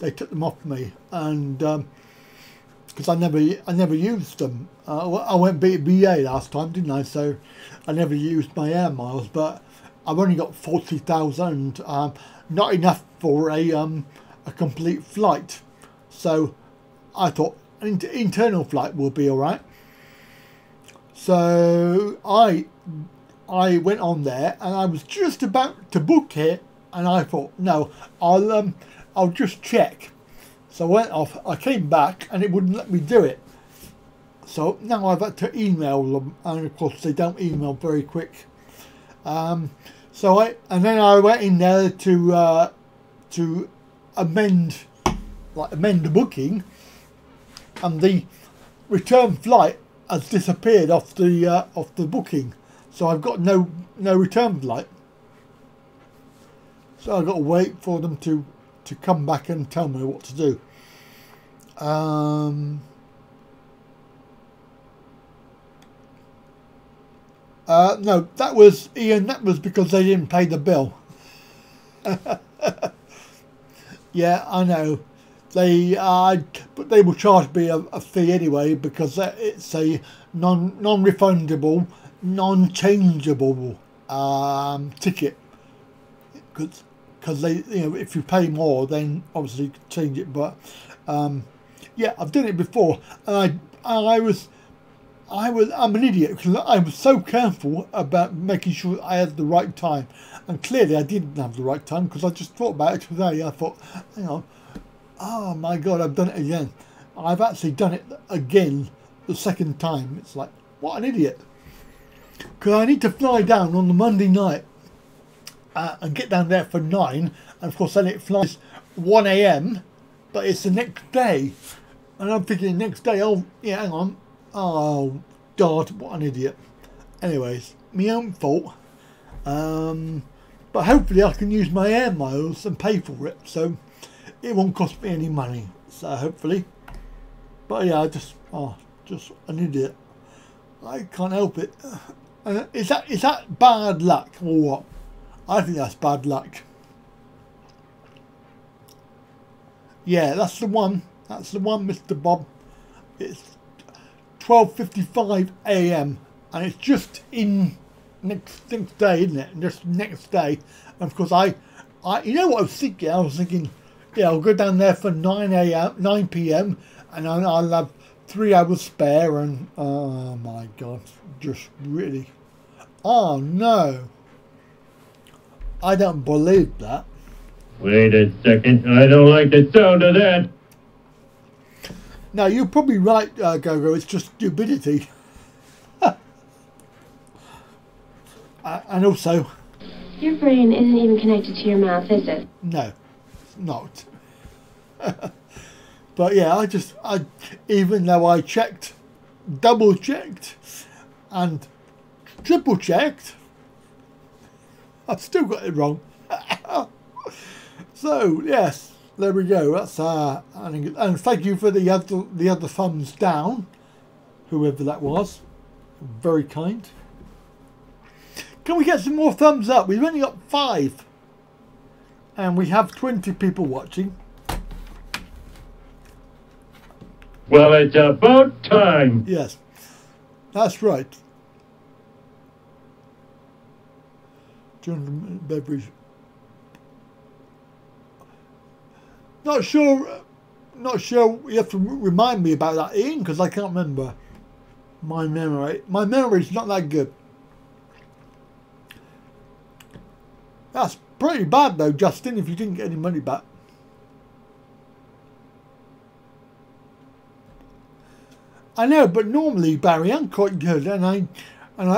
took them off me, and because I never used them. I went BA last time, didn't I? So I never used my air miles, but I've only got 40,000. Not enough for a complete flight. So I thought an internal flight will be all right. So I went on there, and I was just about to book it, and I thought, no, I'll just check. So I went off. I came back, and it wouldn't let me do it. So now I've had to email them, and of course they don't email very quick. And then I went in there to amend the booking, and the return flight has disappeared off the booking. So I've got no return flight. So I've got to wait for them to come back and tell me what to do. No, that was Ian. That was because they didn't pay the bill. Yeah, I know. But they will charge me a fee anyway, because it's a non-refundable, non-changeable ticket. Because they, if you pay more, then obviously you can change it. But yeah, I've done it before, and I'm an idiot because I was so careful about making sure I had the right time, and clearly I didn't have the right time, because I just thought about it today. I thought, hang on, oh my God, I've done it again. I've actually done it again the second time. It's like, what an idiot. Because I need to fly down on the Monday night and get down there for 9, and of course then it flies 1 AM, but it's the next day, and I'm thinking next day, oh yeah, hang on. Oh God, what an idiot. Anyways, my own fault. But hopefully I can use my air miles and pay for it, so it won't cost me any money. So hopefully. But yeah, just an idiot. I can't help it. Is that bad luck or what? I think that's bad luck. Yeah, that's the one. That's the one, Mr. Bob. It's 12:55 AM, and it's just in next day, isn't it? Just next day. And of course, I you know what I was thinking? I was thinking, yeah, I'll go down there for 9 PM, and I'll have 3 hours spare. And oh my God, just really, oh no, I don't believe that. Wait a second, I don't like the sound of that. No, you're probably right, Gogo. It's just stupidity. And also, your brain isn't even connected to your mouth, is it? No, it's not. But yeah, I even though I checked, double checked, and triple checked, I've still got it wrong. So yes. There we go. That's and thank you for the other thumbs down, whoever that was. Very kind. Can we get some more thumbs up? We've only got 5, and we have 20 people watching. Well, it's about time. Yes, that's right. Beverage. Not sure. You have to remind me about that, Ian, because I can't remember. My memory's not that good. That's pretty bad though, Justin, if you didn't get any money back. I know, but normally, Barry, I'm quite good, and I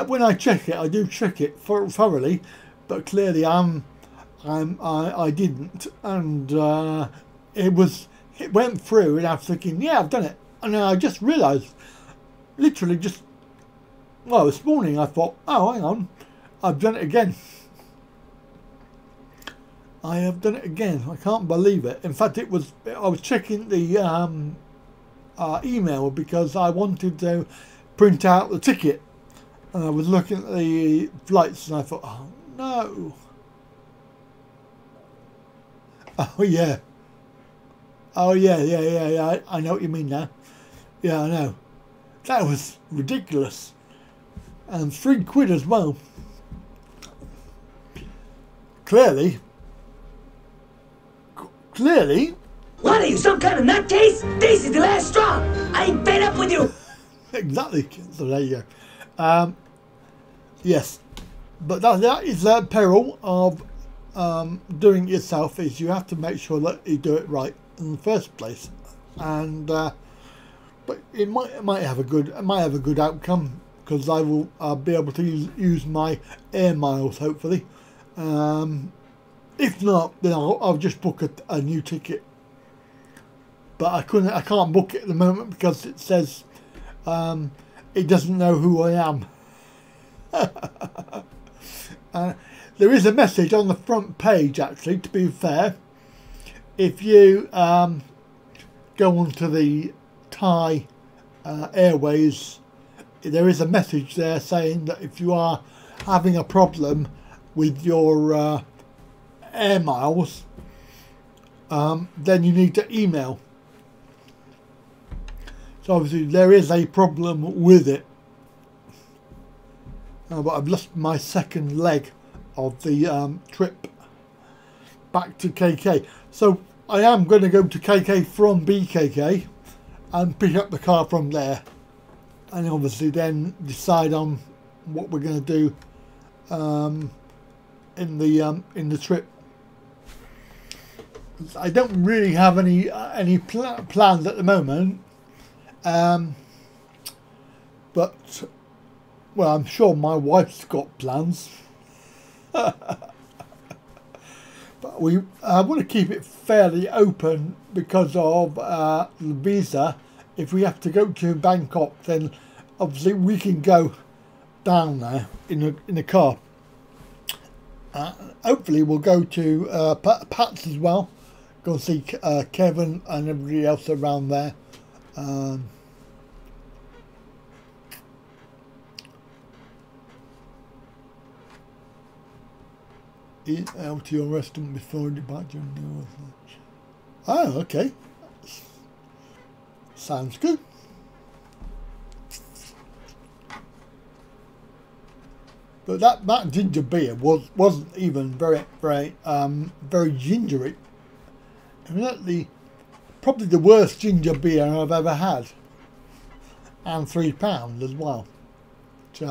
when I check it, I do check it thoroughly, but clearly I didn't, and it was it went through, and I was thinking, yeah, I've done it. And then I just realised, literally just, well, this morning I thought, oh, hang on, I've done it again. I have done it again. I can't believe it. In fact, I was checking the email because I wanted to print out the ticket. And I was looking at the flights and I thought, oh, no. Oh, yeah. Oh, yeah. I know what you mean now. Yeah, I know. That was ridiculous. And £3 as well. Clearly. What are you, some kind of nutcase? This is the last straw. I ain't fed up with you. Exactly. So there you go. Yes. But that is the peril of doing it yourself, is you have to make sure that you do it right in the first place. And but it might have a good outcome, because I will be able to use my air miles, hopefully. If not, then I'll just book a new ticket. But I can't book it at the moment because it says it doesn't know who I am. There is a message on the front page, actually, to be fair. If you go onto the Thai Airways, there is a message there saying that if you are having a problem with your air miles, then you need to email. So obviously there is a problem with it. But I've lost my second leg of the trip back to KK. So I am going to go to KK from BKK and pick up the car from there. And obviously then decide on what we're going to do in the trip. I don't really have any plans at the moment, but well, I'm sure my wife's got plans. But I want to keep it fairly open because of the visa. If we have to go to Bangkok, then obviously we can go down there in a car. Hopefully we'll go to Pat's as well. Go see Kevin and everybody else around there. Eat out to your restaurant before departure. Oh, okay. Sounds good. But that ginger beer wasn't even very gingery. It was probably the worst ginger beer I've ever had, and £3 as well, which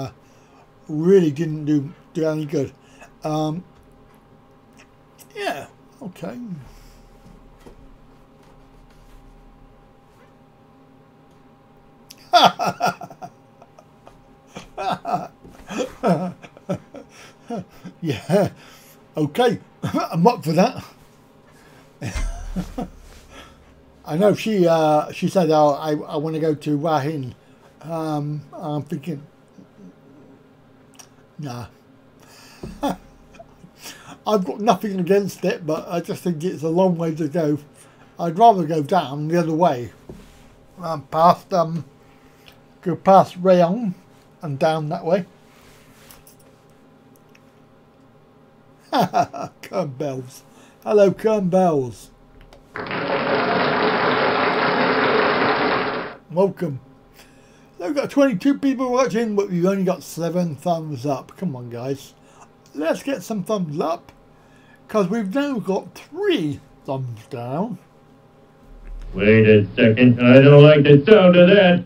really didn't do any good. Yeah, okay. Yeah, okay. I'm up for that. I know she said, oh, I want to go to Rahin. I'm thinking, nah. I've got nothing against it, but I just think it's a long way to go. I'd rather go down the other way, go past Rayong and down that way. Kern Bells. Hello, Kern Bells. Welcome. So we've got 22 people watching, but we've only got 7 thumbs up. Come on, guys. Let's get some thumbs up, because we've now got 3 thumbs down. Wait a second, I don't like the sound of that.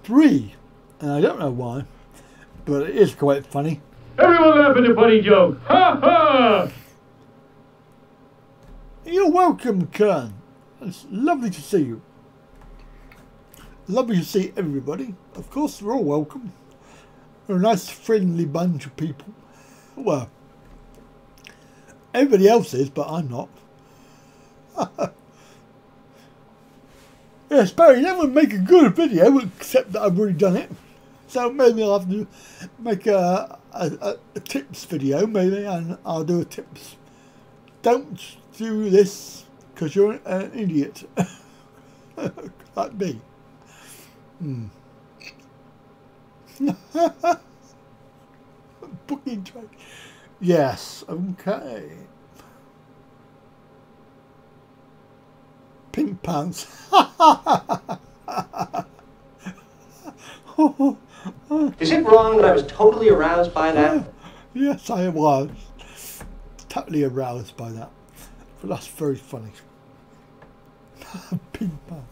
3, and I don't know why, but it is quite funny. Everyone laugh at the funny joke. Ha ha! You're welcome, Kern. It's lovely to see you. Lovely to see everybody. Of course, they're all welcome. We're a nice, friendly bunch of people. Well, everybody else is, but I'm not. Yes, Barry, that would make a good video, except that I've already done it. So maybe I'll have to make a tips video, maybe, and I'll do a tips. Don't do this because you're an idiot, like me. Booking track. Yes, okay. Pink pants. Is it wrong that I was totally aroused by that? Yes, I was. Totally aroused by that. But that's very funny. Pink pants.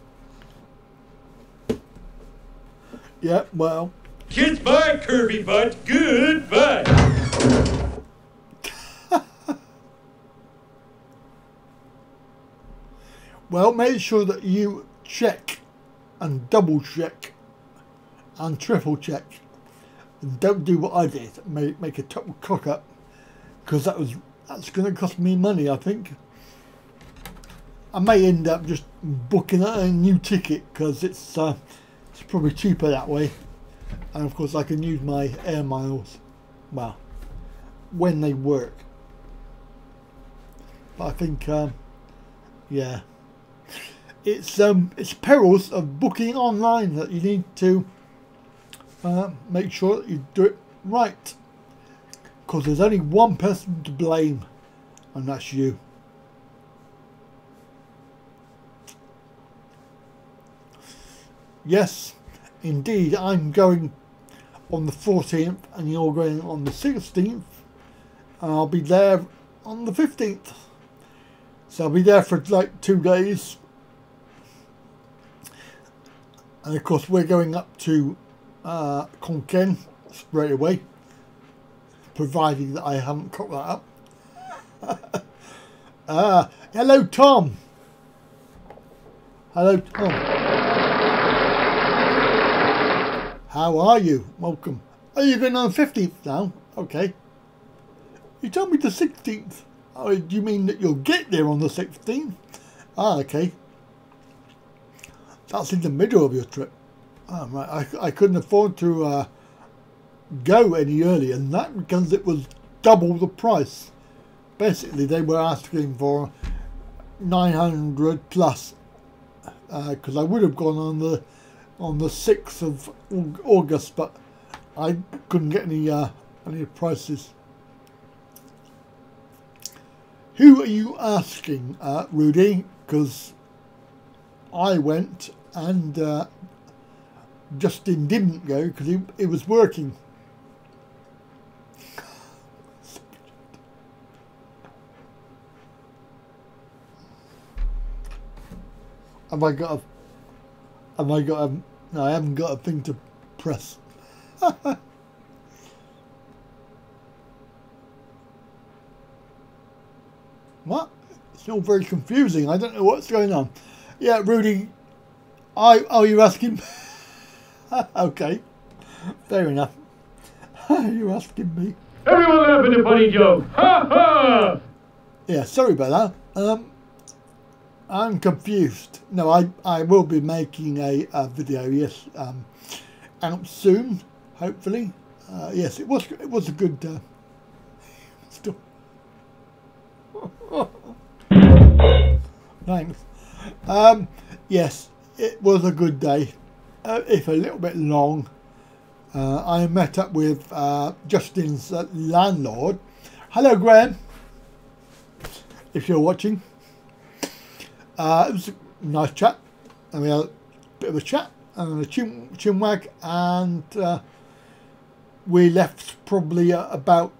Yeah, well. Kiss my curvy butt. Goodbye. Well, make sure that you check and double check and triple check, and don't do what I did, make a total cock up, because that's going to cost me money. I think I may end up just booking a new ticket because it's probably cheaper that way, and of course I can use my air miles, well, when they work. But I think yeah, it's perils of booking online that you need to make sure that you do it right, because there's only one person to blame, and that's you. Yes, indeed, I'm going on the 14th and you're going on the 16th, and I'll be there on the 15th. So I'll be there for like 2 days. And of course we're going up to Konken straight away, providing that I haven't cocked that up. Hello Tom. Hello Tom. How are you? Welcome. Are you going on the 15th now? Okay. You told me the 16th. Oh, do you mean that you'll get there on the 16th? Ah, okay. That's in the middle of your trip. Oh, right. I couldn't afford to go any earlier than that because it was double the price. Basically, they were asking for 900 plus, because I would have gone on the 6th of August, but I couldn't get any prices. Who are you asking, Rudy? Because I went and Justin didn't go because he was working. Have I got a no, I haven't got a thing to press. What? It's all very confusing. I don't know what's going on. Yeah, Rudy. Are you asking? Okay, fair enough. You're asking me. Everyone laugh at the funny joke. Ha ha! Yeah, sorry about that. I'm confused. No, I will be making a video. Yes, out soon, hopefully. Yes, it was a good story. Thanks. Yes, it was a good day, if a little bit long. I met up with Justin's landlord. Hello, Graham, if you're watching. It was a nice chat, and we had a bit of a chat and a chinwag, and we left probably about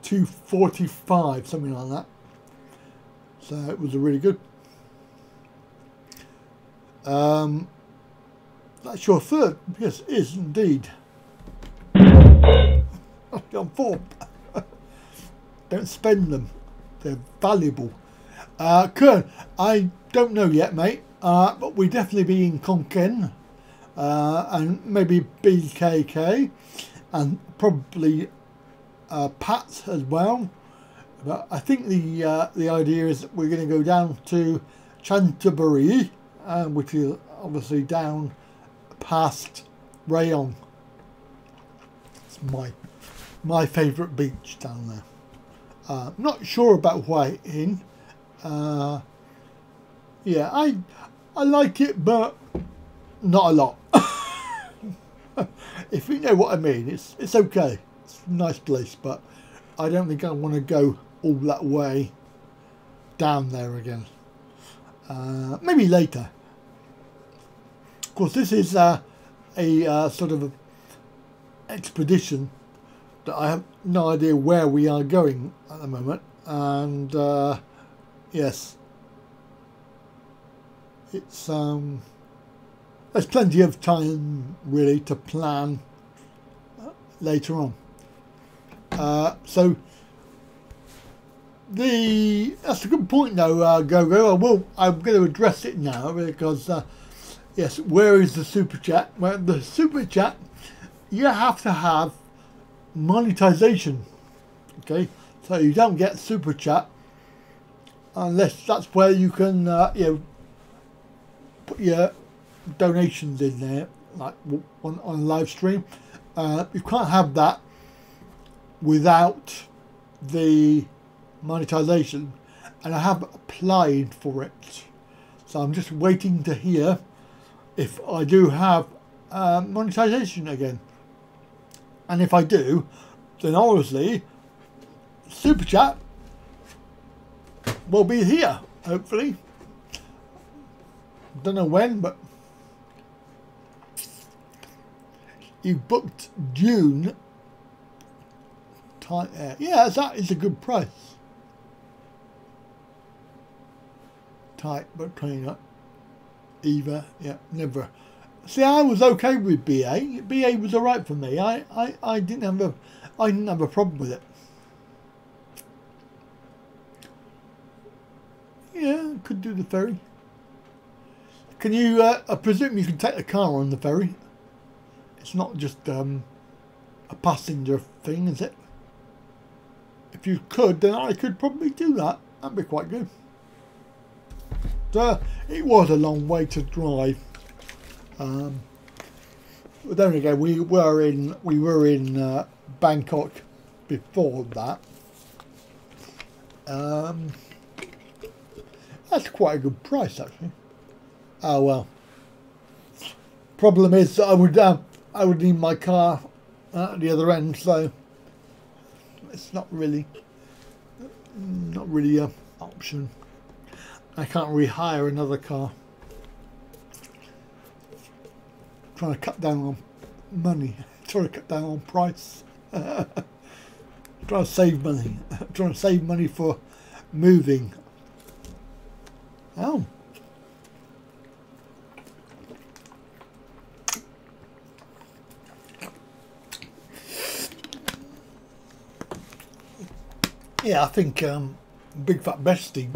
2:45, something like that. So it was a really good. That's your third. Yes, it is indeed. I'm 4. Don't spend them. They're valuable. Kern, I don't know yet, mate. But we definitely be in Konken, and maybe BKK, and probably Pat as well. But I think the idea is that we're going to go down to Canterbury, which is obviously down past Rayon. It's my favourite beach down there. Not sure about Wright in. Yeah, I like it, but not a lot. If you know what I mean, it's okay. It's a nice place, but I don't think I want to go all that way down there again. Maybe later. Of course, this is a sort of expedition that I have no idea where we are going at the moment, and yes, it's there's plenty of time really to plan later on. So that's a good point though, Gogo. I'm going to address it now because yes, where is the super chat? Well, the super chat, you have to have monetization. Okay, so you don't get super chat unless that's where you can you know, put your donations in there, like on live stream. You can't have that without the monetization, and I have applied for it, so I'm just waiting to hear if I do have monetization again, and if I do, then obviously super chat will be here, hopefully. Don't know when, but you booked June. Yeah, that is a good price. Tight, but clean up. Eva, yeah, never. See, I was okay with BA. BA was alright for me. I didn't have a problem with it. Yeah, could do the ferry. Can you? I presume you can take the car on the ferry. It's not just a passenger thing, is it? If you could, then I could probably do that. That'd be quite good. It was a long way to drive. But then again, we were in Bangkok before that. That's quite a good price, actually. Oh well. Problem is, I would need my car at the other end, so it's not really a option. I can't rehire another car. Trying to cut down on money, trying to cut down on price. Trying to save money. Trying to save money for moving. Oh. Yeah, I think Big Fat Bestie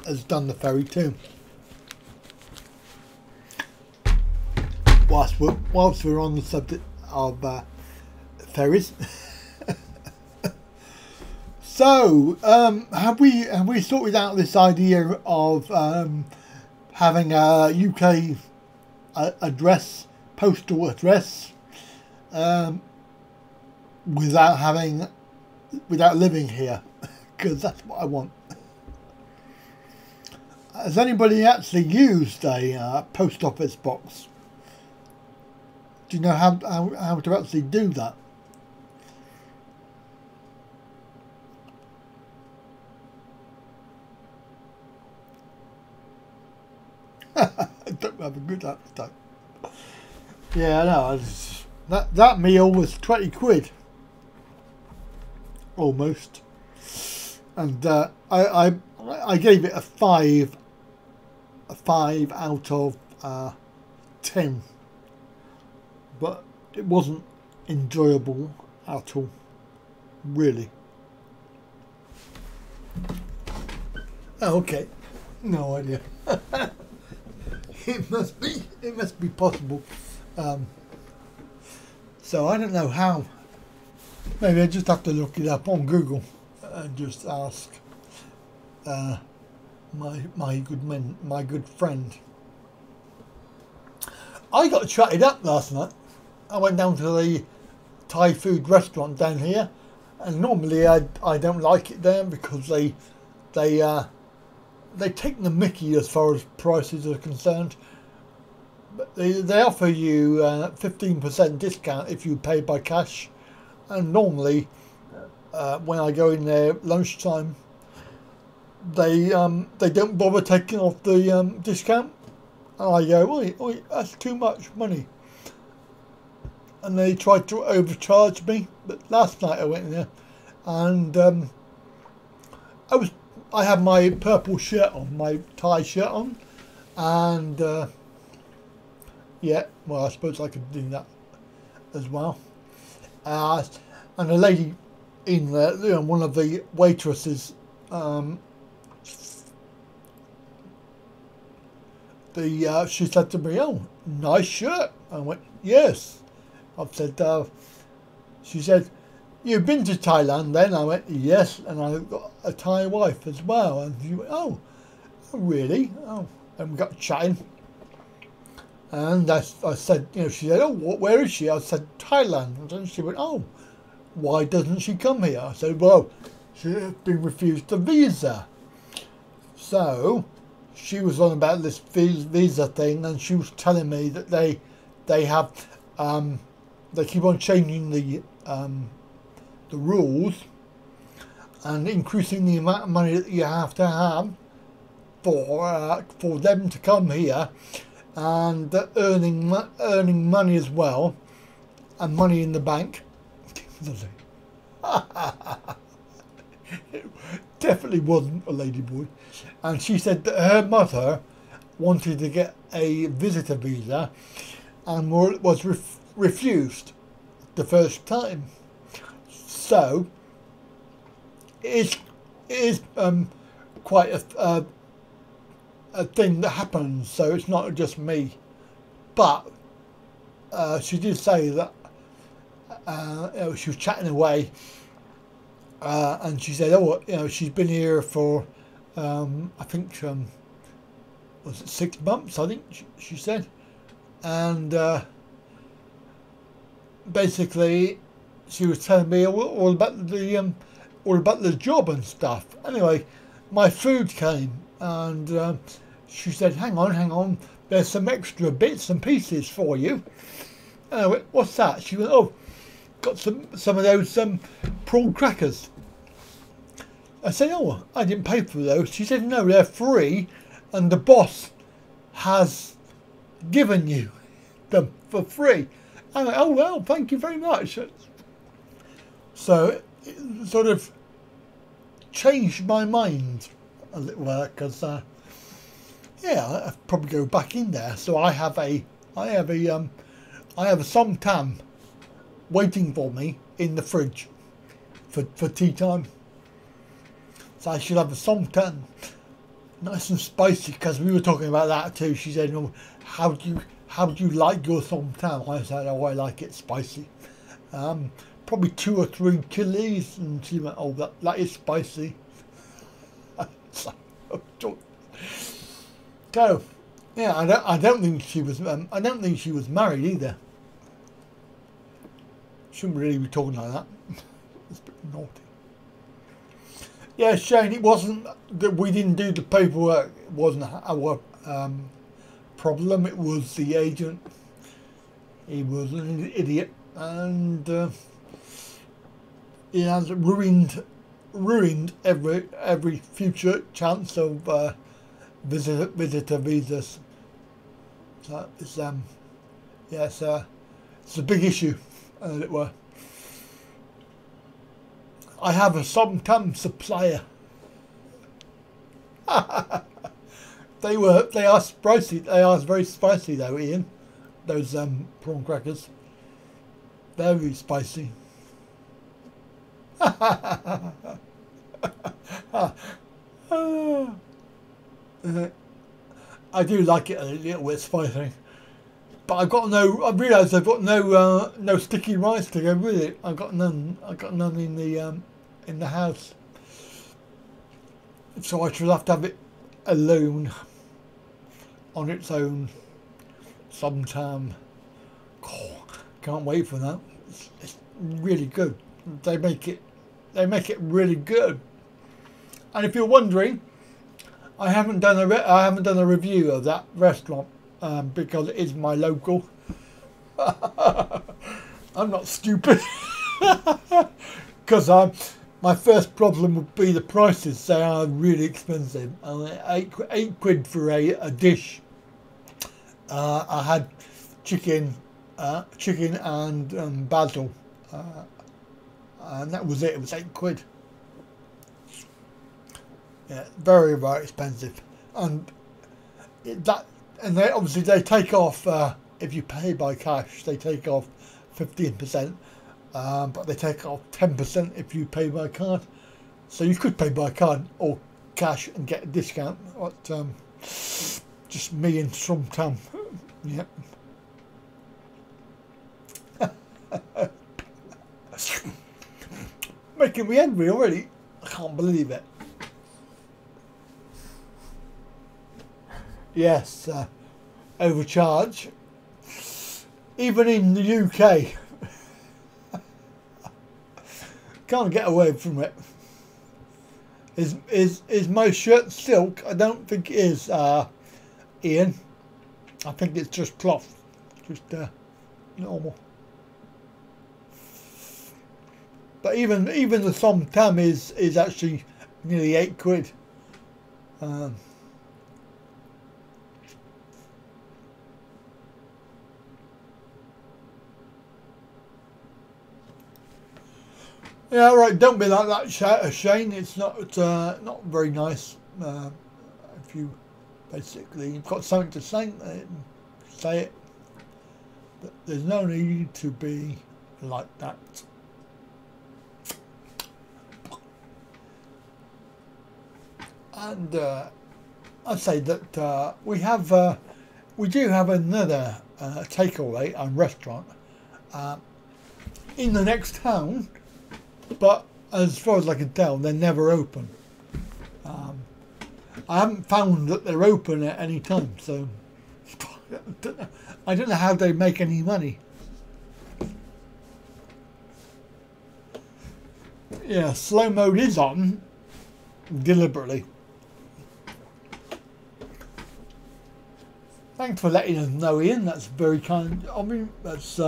has done the ferry too. Whilst we're on the subject of ferries, so have we sorted out this idea of having a UK address, postal address, without living here? Because that's what I want. Has anybody actually used a post office box? Do you know how to actually do that? I don't have a good appetite. Yeah, I know. That meal was 20 quid. Almost. And I gave it a 5 out of 10, but it wasn't enjoyable at all, really. Oh, okay, no idea. It must be possible. So I don't know how. Maybe I just have to look it up on Google and just ask my good friend I got chatted up last night. I went down to the Thai food restaurant down here, and normally I don't like it there because they take the mickey as far as prices are concerned. But they offer you 15% discount if you pay by cash, and normally when I go in there lunchtime, they don't bother taking off the discount, and I go, oi, that's too much money. And they tried to overcharge me, but last night I went in there, and I had my purple shirt on, my Thai shirt on, and yeah, well, I suppose I could do that as well. And a lady in there, you know, one of the waitresses, she said to me, "Oh, nice shirt." I went, "Yes." I said, she said, "You've been to Thailand then?" I went, "Yes, and I've got a Thai wife as well." And she went, "Oh, really?" Oh, and we got chatting. And I said, you know, she said, "Oh, where is she?" I said, "Thailand." And she went, "Oh, why doesn't she come here?" I said, "Well, she's been refused a visa." So she was on about this visa thing, and she was telling me that they have they keep on changing the rules and increasing the amount of money that you have to have for them to come here, and earning money as well, and money in the bank. It definitely wasn't a ladyboy. And she said that her mother wanted to get a visitor visa and was refused the first time. So it is quite a thing that happens. So it's not just me, but she did say that you know, she was chatting away, and she said, "Oh, you know, she's been here for I think was it 6 months? I think she said." And basically, she was telling me all about the job and stuff. Anyway, my food came, and she said, hang on, there's some extra bits and pieces for you." And I went, "What's that?" She went, "Oh, got some of those prawn crackers." I said, "Oh, I didn't pay for those." She said, "No, they're free, and the boss has given you them for free." I went, "Oh, well, thank you very much." So it sort of changed my mind a little bit, because yeah, I'll probably go back in there. So I have a somtam waiting for me in the fridge for tea time. So I should have a somtam, nice and spicy, because we were talking about that too. She said, "Oh, how do you like your somtam?" I said, "Oh, I like it spicy. Probably 2 or 3 chilies." And she went, "Oh, that is spicy." So yeah, I don't think she was married either. Shouldn't really be talking like that. It's a bit naughty. Yeah, Shane, it wasn't that we didn't do the paperwork. It wasn't our problem. It was the agent. He was an idiot, and he has ruined every future chance of visitor visas. So it's yeah, it's a big issue, as it were. I have a somtam supplier. They are spicy. They are very spicy though, Ian. Those prawn crackers. Very spicy. I do like it a little bit spicy, but I realised I've got no sticky rice to go with it. I've got none in the house, so I shall have to have it alone on its own. sometime. Oh, can't wait for that. It's really good. They make it really good. And if you're wondering, I haven't done a review of that restaurant because it is my local. I'm not stupid. Because my first problem would be the prices. They are really expensive. £8 for a dish. I had chicken and basil, and that was it. It was £8. Yeah, very, very expensive. And they obviously take off if you pay by cash. They take off 15%. But they take off 10% if you pay by card. So you could pay by card or cash and get a discount. But just me and some Tom. Yep. Making me angry already. I can't believe it. Yes, overcharge. Even in the UK. Can't get away from it. Is my shirt silk? I don't think it is, Ian. I think it's just cloth, just normal. But even the som tam is actually nearly £8. Yeah, right. Don't be like that, Shane. It's not very nice. If you basically you've got something to say it. But there's no need to be like that. And I'd say that we do have another takeaway and restaurant in the next town. But as far as I can tell, they're never open. I haven't found that they're open at any time, so I don't know how they make any money. Yeah, slow mode is on deliberately. Thanks for letting us know, Ian. That's very kind of me. That's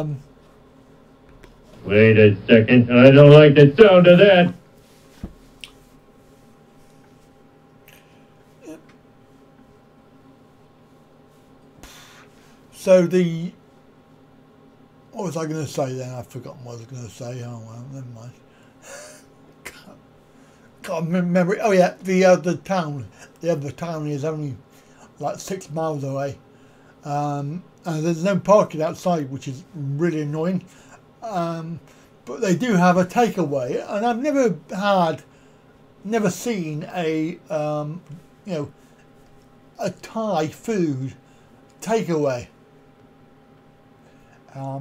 Wait a second, I don't like the sound of that. So what was I going to say then? I've forgotten what I was going to say. Oh well, never mind. Can't remember it. Oh yeah, the other town is only like 6 miles away, and there's no parking outside, which is really annoying. But they do have a takeaway, and I've never seen a a Thai food takeaway,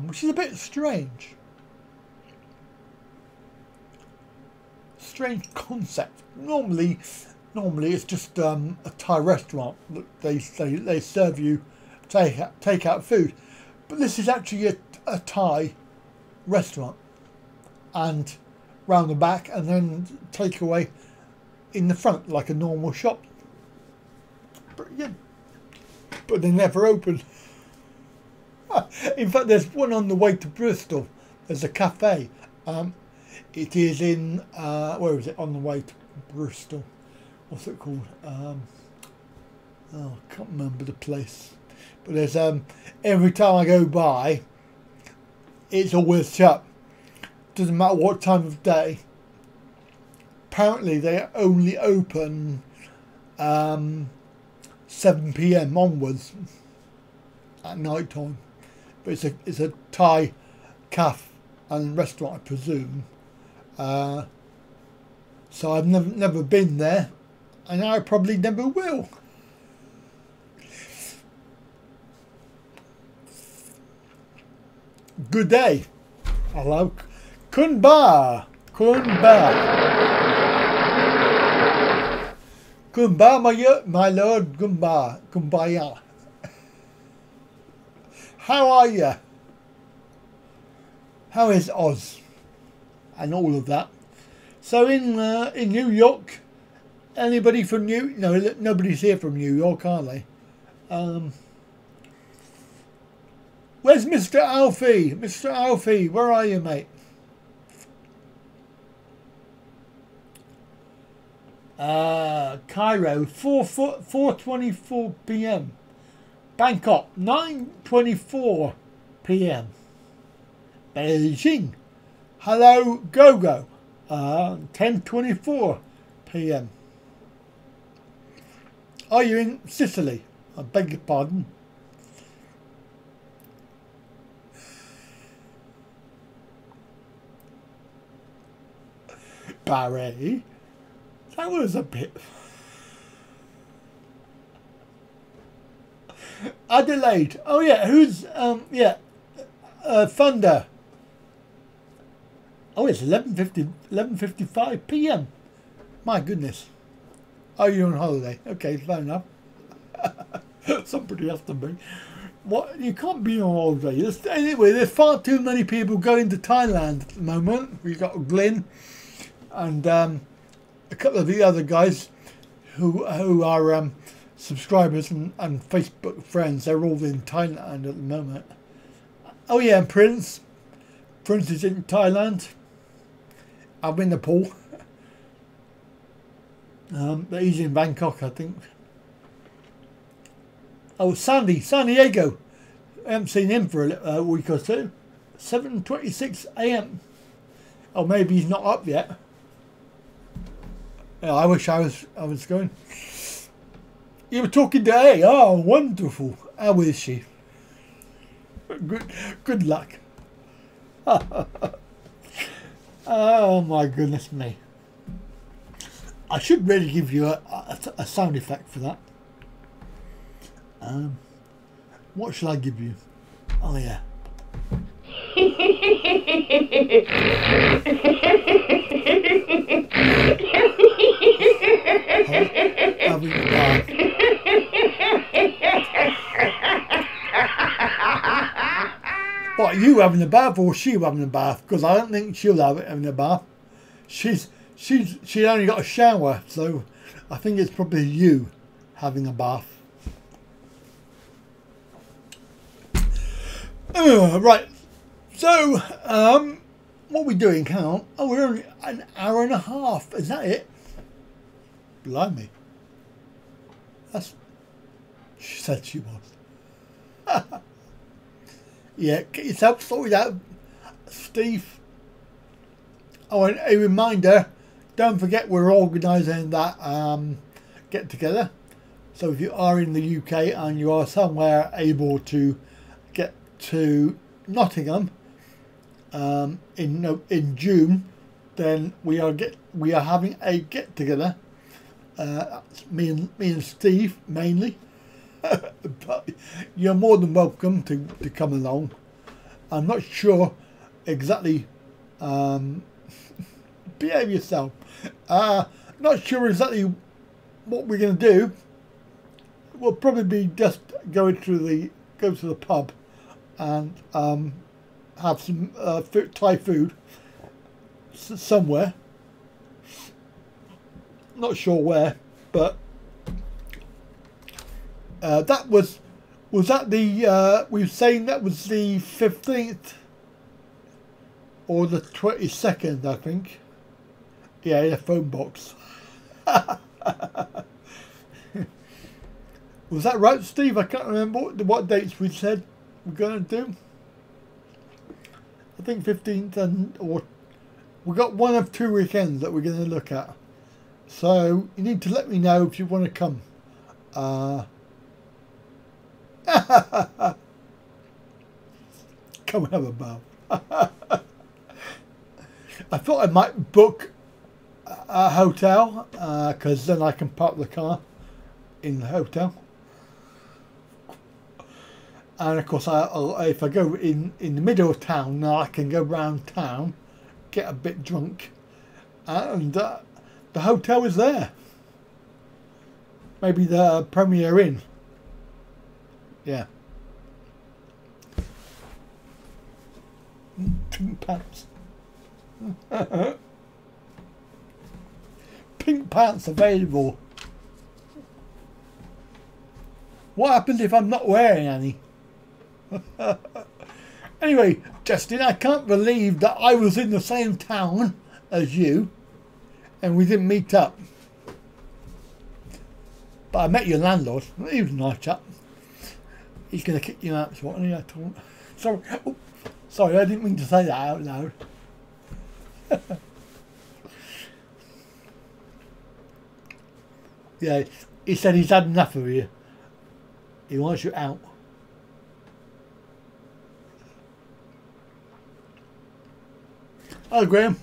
which is a bit strange. Strange concept. Normally it's just a Thai restaurant that they serve you take out food, but this is actually a Thai restaurant, and round the back, and then takeaway in the front like a normal shop. But they never open. In fact, there's one on the way to Bristol. There's a cafe. It is in where is it? On the way to Bristol. What's it called? I can't remember the place. But there's every time I go by, it's always shut. Doesn't matter what time of day. Apparently, they only open 7 PM onwards at night time. But it's a Thai cafe and restaurant, I presume. So I've never been there, and I probably never will. Good day. Hello. Kunba. Kunba, my lord. Kumbaya. How are you? How is Oz? And all of that. So in New York, anybody from nobody's here from New York, are they? Where's Mr. Alfie? Mr. Alfie, where are you, mate? CAIRO, 4:24 p.m. Bangkok, 9:24 p.m. Beijing, hello, go-go, 10:24 p.m. Are you in Sicily? I beg your pardon. Barry, that was a bit. Adelaide, oh yeah, who's Thunder. Oh, it's 11:55 p.m. My goodness. Oh, you're on holiday. Okay, fair enough. Somebody has to be. What? You can't be on holiday. Anyway, there's far too many people going to Thailand at the moment. We've got Glyn and a couple of the other guys who are subscribers and Facebook friends. They're all in Thailand at the moment. Oh yeah, and Prince. Prince is in Thailand. I'm in Nepal. But he's in Bangkok, I think. Oh, San Diego. I haven't seen him for a week or two. 7:26 a.m. Oh, maybe he's not up yet. Yeah, I wish I was going. You were talking to A. Oh, wonderful. How is she? Good luck. Oh my goodness me. I should really give you a sound effect for that. What should I give you? Oh yeah. Having a bath. What, you having a bath or she having a bath? Because I don't think she'll have it having a bath. She only got a shower, so I think it's probably you having a bath. Right, so what are we doing? Hang on. Oh, we're only an hour and a half. Is that it? Blimey. She said she was. Yeah, get yourself sorted out, Steve. Oh, and a reminder, don't forget we're organising that get together. So if you are in the UK and you are somewhere able to get to Nottingham in June, then we are having a get together. Me and Steve mainly. But you're more than welcome to come along. I'm not sure exactly. Behave yourself. Not sure exactly what we're going to do. We'll probably be just go to the pub and have some Thai food somewhere. Not sure where, but that was that the we were saying that was the 15th or the 22nd, I think. Yeah, in a phone box. Was that right, Steve? I can't remember what dates we said we're going to do. I think 15th or we got one of two weekends that we're going to look at. So you need to let me know if you want to come. Come have a bath. I thought I might book a hotel because then I can park the car in the hotel. And of course, if I go in the middle of town, now I can go round town, get a bit drunk, and the hotel is there. Maybe the Premier Inn. Yeah. Pink pants. Pink pants available. What happens if I'm not wearing any? Anyway, Justin, I can't believe that I was in the same town as you and we didn't meet up. But I met your landlord. He was a nice chap. He's going to kick you out. Sorry. Oh, sorry, I didn't mean to say that out loud. Yeah, he said he's had enough of you. He wants you out. Hello, Graham.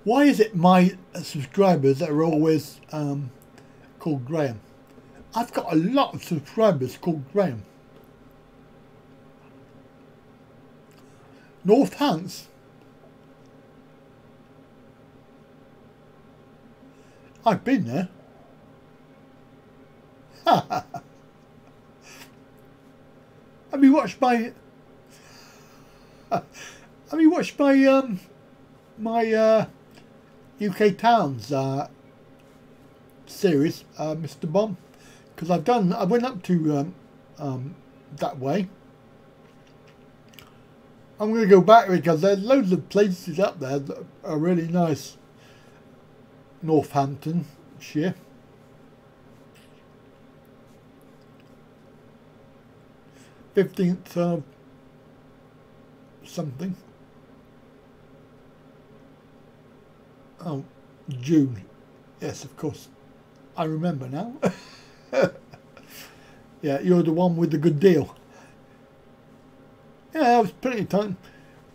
Why is it my subscribers that are always called Graham? I've got a lot of subscribers called Graham. Northants. I've been there. Have you watched my? Have you watched my my UK Towns series, Mr. Bomb? Because I went up to that way. I'm going to go back because there's loads of places up there that are really nice. Northamptonshire. (15th something). Oh, June. Yes, of course. I remember now. Yeah, you're the one with the good deal. Yeah, that was plenty of time.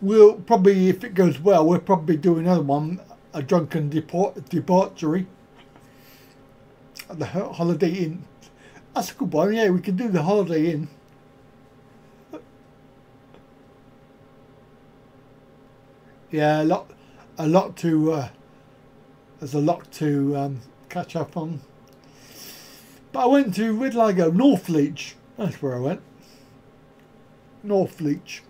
We'll probably, if it goes well, we'll probably do another one, a drunken debauchery at the Holiday Inn. That's a good one. Yeah, we can do the Holiday Inn. Yeah, a lot to. There's a lot to catch up on. But I went to, where did I go? Northleach. That's where I went. Northleach.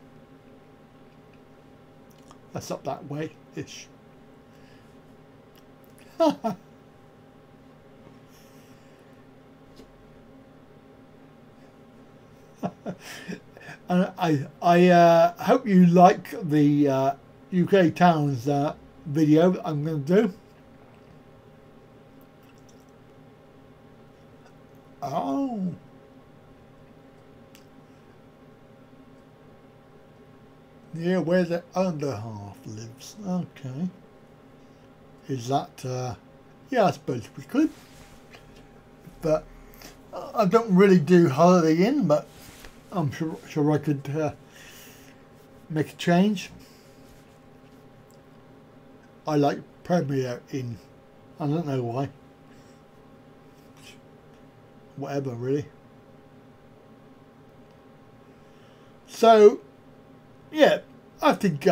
That's up that way ish. And I hope you like the UK Towns video that I'm going to do. Oh. Yeah, where the other half lives. Okay. Is that... yeah, I suppose we could. But I don't really do Holiday Inn, but I'm sure I could make a change. I like Premier Inn. I don't know why. Whatever, really. So, yeah, I think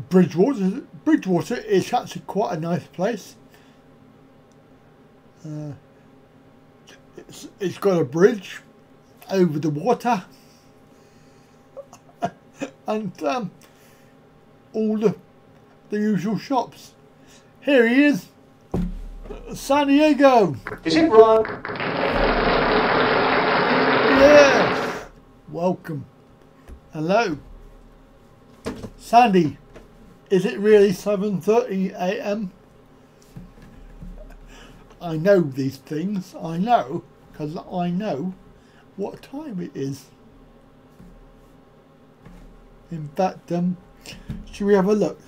Bridgewater is actually quite a nice place. It's got a bridge over the water, and all the usual shops. Here he is, San Diego. Is it wrong? Yes. Welcome. Hello. Sandy, is it really 7:30 AM? I know these things. I know, because I know what time it is. In fact, should we have a look?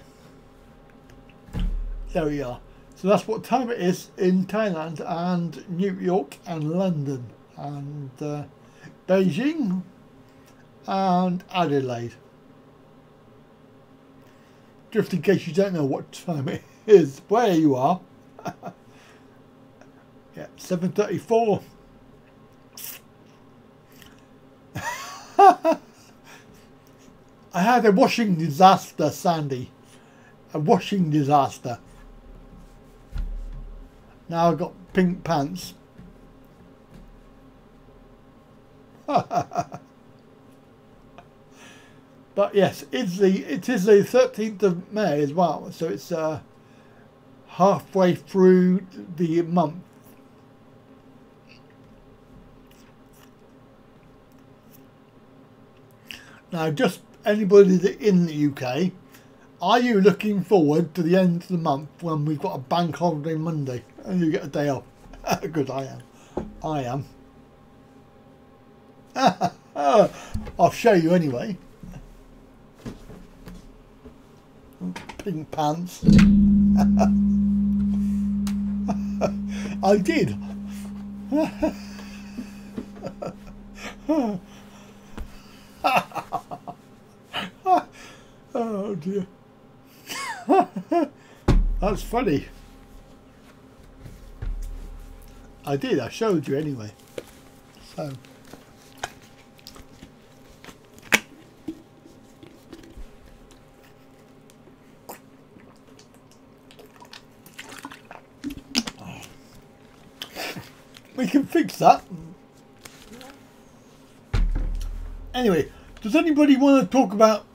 There we are. So that's what time it is in Thailand and New York and London and Beijing and Adelaide. Just in case you don't know what time it is, where you are. Yeah, 7:34. I had a washing disaster, Sandy. A washing disaster. Now I've got pink pants. But yes, it is the 13th of May as well, so it's halfway through the month. Now, just anybody that in the UK, are you looking forward to the end of the month when we've got a bank holiday Monday and you get a day off? Because I am. I am. I'll show you anyway. Pink pants. I did. Oh dear. That's funny. I did, I showed you anyway. So we can fix that. Anyway, does anybody want to talk about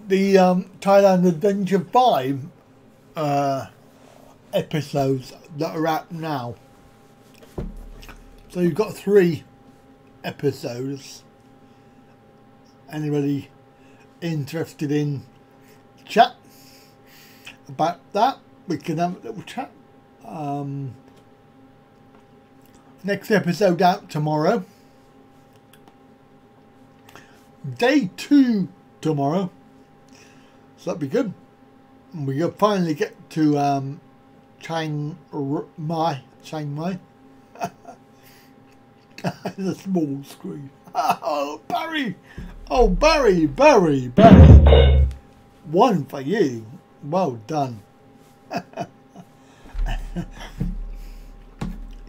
the Thailand Adventure 5 episodes that are out now? So you've got 3 episodes. Anybody interested in chat about that? We can have a little chat. Next episode out tomorrow. Day 2 tomorrow. So that'd be good. And we'll finally get to Chiang Mai. The small screen. Oh, Barry! Oh, Barry! 1 for you. Well done.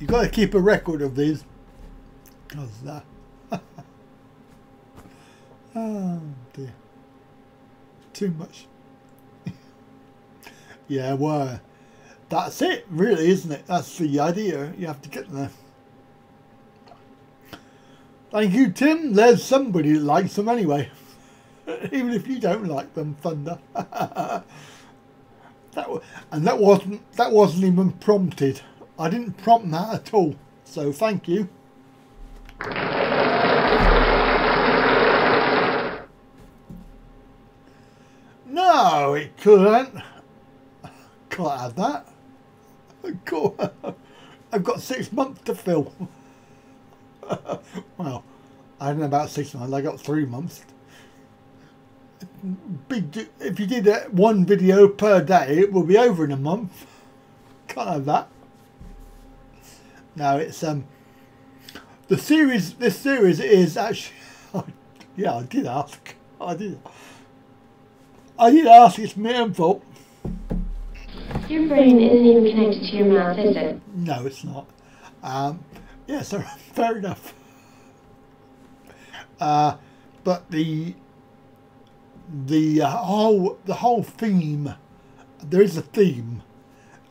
You've got to keep a record of these. Because that. Oh dear. Too much. Yeah, well, that's it, really, isn't it? That's the idea. You have to get there. Thank you, Tim. There's somebody that likes them anyway. Even if you don't like them, Thunder. that wasn't even prompted. I didn't prompt that at all. So thank you. No, it couldn't. Can't have that. I've got 6 months to fill. Well, I don't know about 6 months. I got 3 months. If you did 1 video per day, it will be over in a month. Can't have that. No, it's the series. This series is actually. Yeah, I did ask. I did ask. It's my own fault. Your brain isn't even connected to your mouth, is it? No, it's not. Yeah, so fair enough. But the whole theme, there is a theme,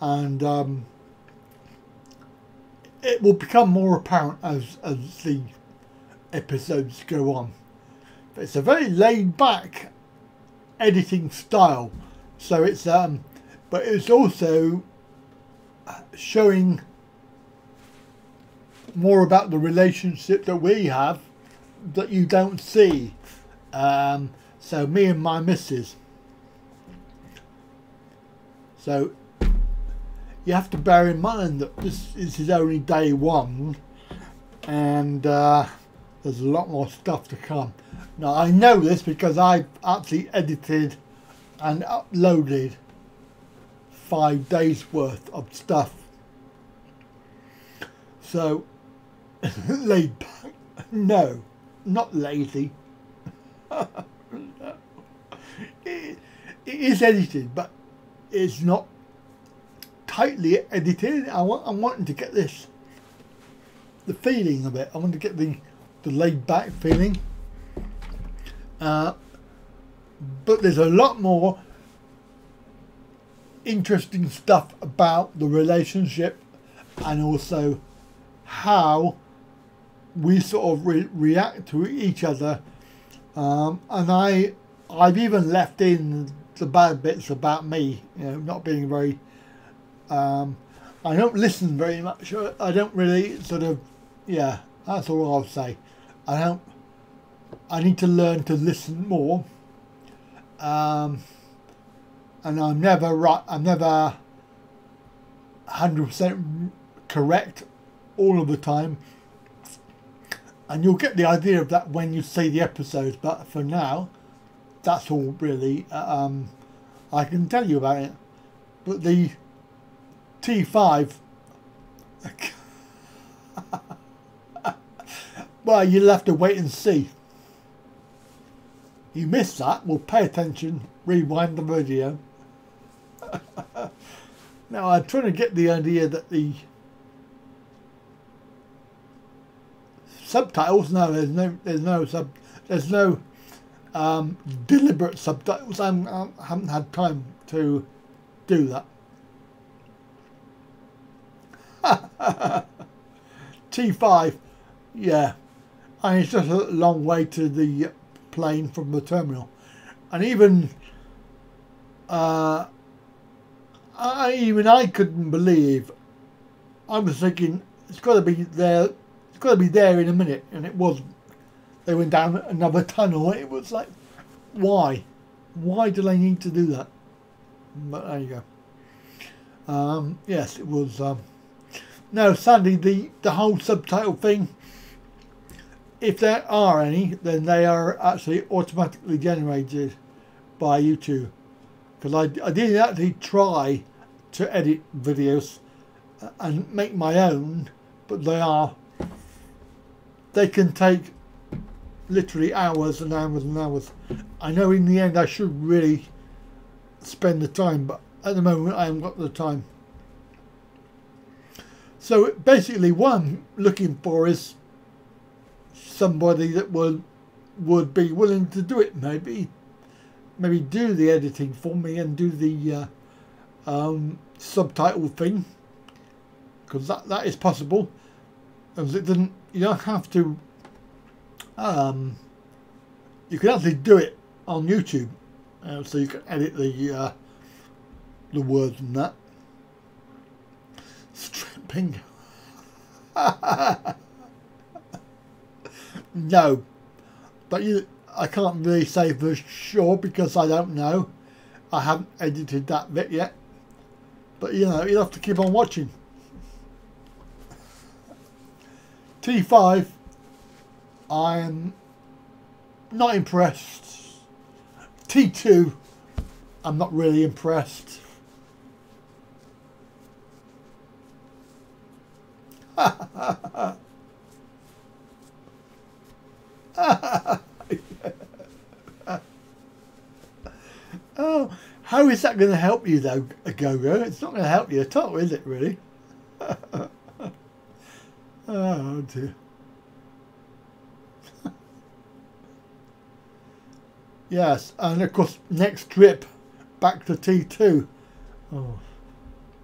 and it will become more apparent as the episodes go on. But it's a very laid back editing style, so it's but it's also showing more about the relationship that we have that you don't see. So me and my missus. So you have to bear in mind that this is only day 1, and there's a lot more stuff to come. Now I know this because I actually edited and uploaded 5 days worth of stuff. So laid back. No, not lazy. It is edited, but it's not tightly edited. I'm wanting to get the feeling of it. I want to get the laid back feeling. But there's a lot more interesting stuff about the relationship, and also how we sort of react to each other. And I've even left in the bad bits about me, you know, not being very, I don't listen very much. I don't really sort of, yeah, that's all I'll say. I need to learn to listen more. And I'm never right, I'm never 100% correct all of the time. And you'll get the idea of that when you see the episodes, but for now, that's all really I can tell you about it. But the T5, well, you'll have to wait and see. You missed that, well, pay attention, rewind the video. Now, I'm trying to get the idea that the subtitles, no, there's no deliberate subtitles. I haven't had time to do that. T5, yeah, and it's just a long way to the plane from the terminal, and even I couldn't believe. I was thinking it's got to be there. It's got to be there in a minute, and it wasn't. They went down another tunnel. It was like, why? Why do they need to do that? But there you go. Yes, it was. No, sadly, the whole subtitle thing, if there are any, then they are actually automatically generated by YouTube. Because I did actually try to edit videos and make my own, but they can take literally hours and hours and hours. I know in the end I should really spend the time, but at the moment I haven't got the time. So basically what I'm looking for is somebody that would be willing to do it, maybe do the editing for me and do the subtitle thing, because that is possible. As it doesn't, you don't have to. You can actually do it on YouTube, so you can edit the words and that. Stripping. No, but I can't really say for sure because I don't know. I haven't edited that bit yet, but you know, you'll have to keep on watching. T5, I'm not impressed. T2, I'm not really impressed. Oh, how is that going to help you though, Go-Go? It's not going to help you at all, is it really? Oh dear. Yes, and of course next trip back to T2. Oh,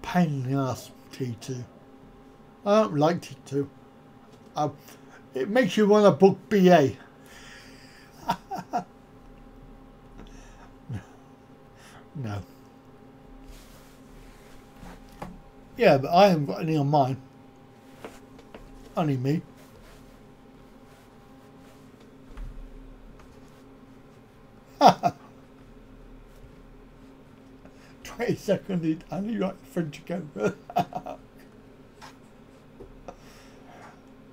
pain in the ass, T2. I don't like T2. It makes you want to book BA. No. Yeah, but I haven't got any on mine. Only me. Ha! 20 seconds, only right French go.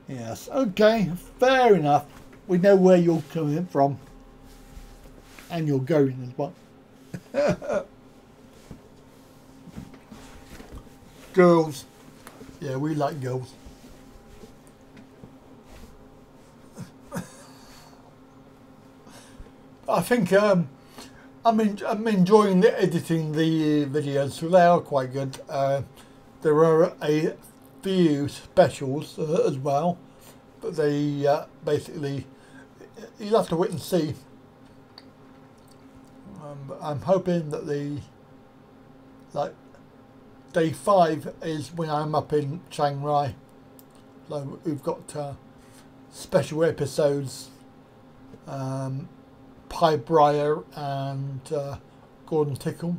Yes, okay, fair enough. We know where you're coming from. And you're going as well. Girls. Yeah, we like girls. I think I'm enjoying editing the videos, so they are quite good. There are a few specials as well, but they basically, you'll have to wait and see. But I'm hoping that like day 5 is when I'm up in Chiang Rai. So we've got special episodes Piebreyer and Gordon Tickle,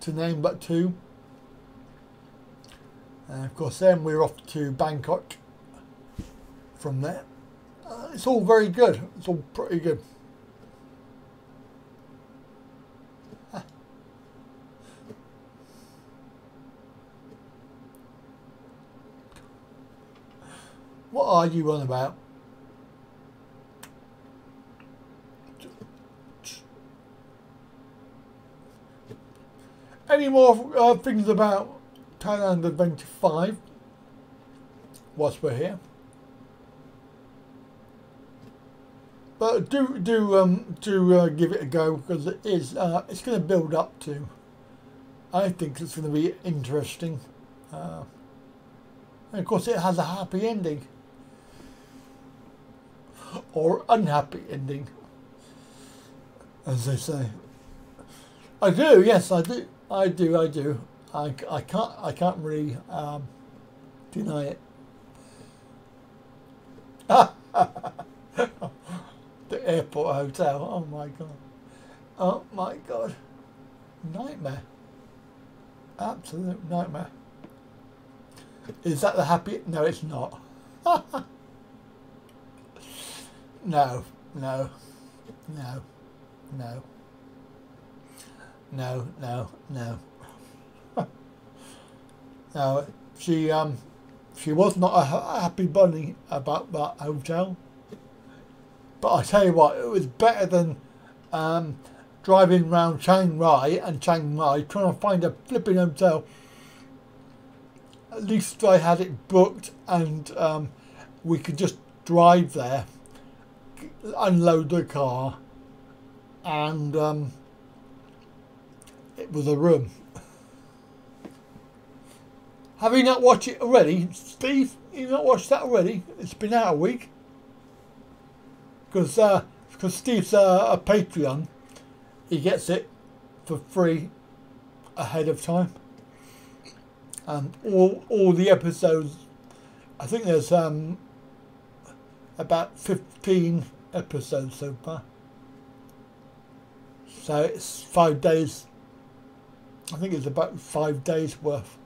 to name but two. And of course then we're off to Bangkok from there. It's all very good. It's all pretty good. What are you on about? Any more things about Thailand Adventure 5 whilst we're here? But do give it a go, because it is it's going to build up to. I think it's going to be interesting, and of course it has a happy ending or unhappy ending, as they say. I do, yes, I do. I can't really deny it. The airport hotel. Oh my god. Oh my god. Nightmare. Absolute nightmare. Is that the happy? No, it's not. No. No. No. No. No, no, no. No, she was not a happy bunny about that hotel. But I tell you what, it was better than driving around Chiang Rai trying to find a flipping hotel. At least I had it booked, and we could just drive there, unload the car, and it was a room. Have you not watched it already, Steve? You not watched that already? It's been out a week. Because Steve's a Patreon, he gets it for free ahead of time. And all the episodes, I think there's about 15 episodes so far. So it's 5 days. I think it's about 5 days worth.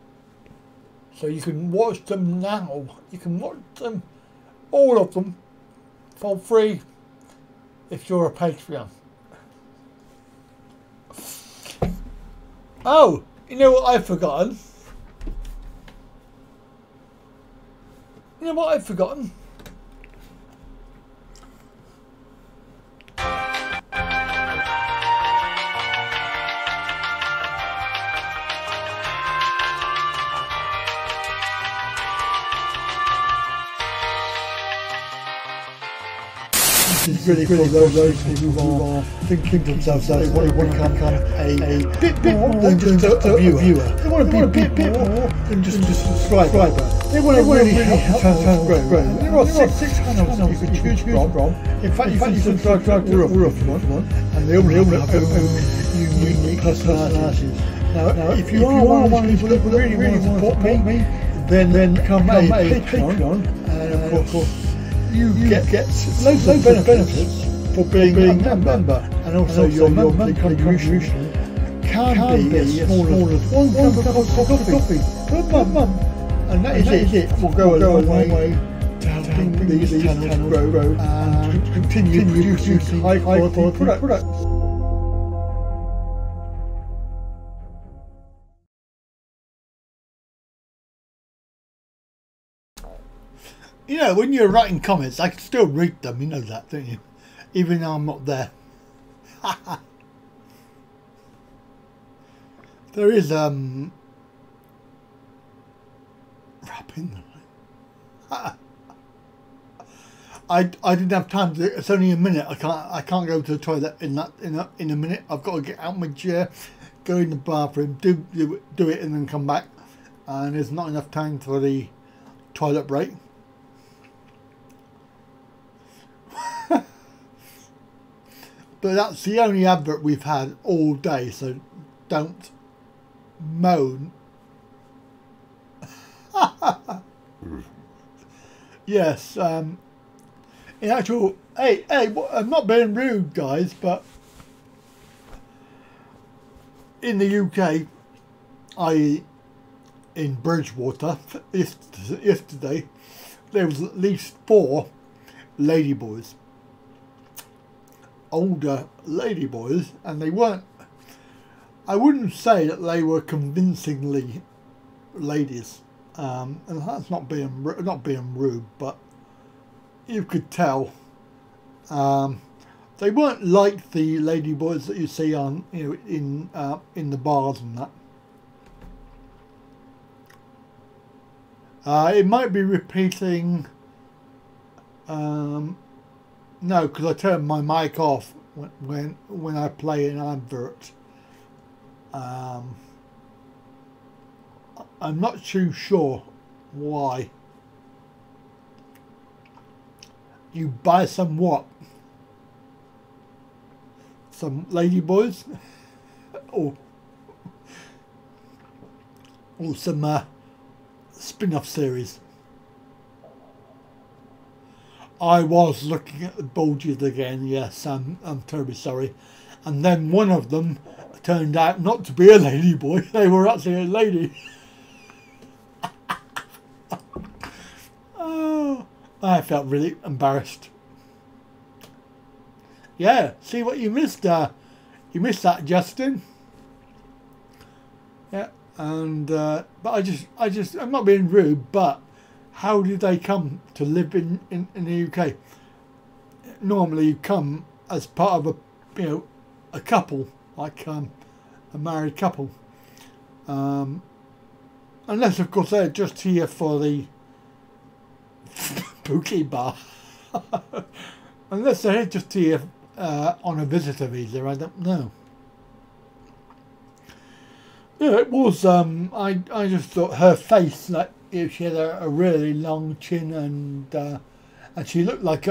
So you can watch them now. You can watch them, all of them, for free if you're a Patreon. Oh, you know what I've forgotten? You know what I've forgotten? This is really for those people who are thinking to themselves that they want to become a bit more than just a viewer. They want to be a bit more than just a subscriber. They want to really help the channel grow. There are six channels you can choose from. In fact, you can subscribe to all of them, and they all have their own unique personalities. Now, if you are one of these people that really want to support me, then become a Patreon, and of course you get loads of benefits for being a member, and also your monthly contribution can be as small as one cup of coffee per month, and that is it. Will go a long way to helping these channels grow and continue producing high quality products. You know, when you're writing comments, I can still read them. You know that, don't you? Even though I'm not there. There is wrapping the I didn't have time to. It's only a minute. I can't go to the toilet in a minute. I've got to get out of my chair, go in the bathroom, do it, and then come back. And there's not enough time for the toilet break. But that's the only advert we've had all day, so don't moan. Yes, in actual, hey, I'm not being rude, guys, but in the UK, i.e. in Bridgewater, yesterday, there was at least 4 ladyboys, older ladyboys, and they weren't, I wouldn't say that they were convincingly ladies, and that's not being rude, but you could tell they weren't like the ladyboys that you see on, you know, in the bars and that. It might be repeating. No, because I turn my mic off when I play an advert. I'm not too sure why. You buy some what? Some ladyboys, or some spin-off series. I was looking at the bulges again. Yes, I'm terribly sorry. And then one of them turned out not to be a ladyboy. They were actually a lady. Oh, I felt really embarrassed. Yeah, see what you missed. You missed that, Justin. Yeah, and but I'm not being rude, but how did they come to live in the UK? Normally, you come as part of a couple, like a married couple, unless of course they're just here for the bookie bar. Unless they're just here on a visitor visa, I don't know. Yeah, it was. I just thought her face, like she had a really long chin, and she looked like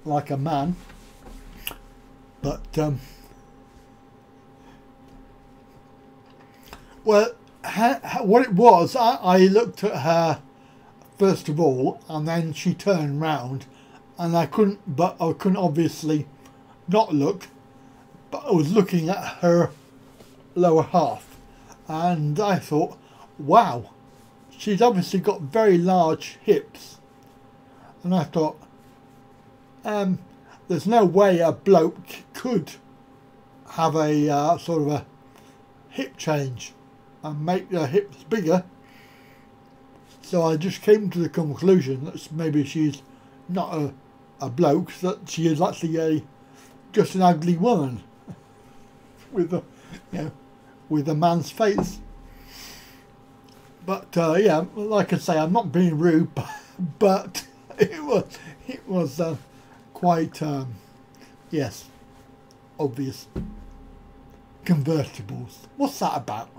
like a man. But well, what it was, I looked at her first of all, and then she turned round, and I couldn't obviously not look, but I was looking at her lower half, and I thought, wow, she's obviously got very large hips, and I thought, there's no way a bloke could have a sort of a hip change and make their hips bigger. So I just came to the conclusion that maybe she's not a bloke, that she is actually just an ugly woman with a with a man's face. But yeah, like I say, I'm not being rude, but it was quite yes, obvious. Convertibles. What's that about?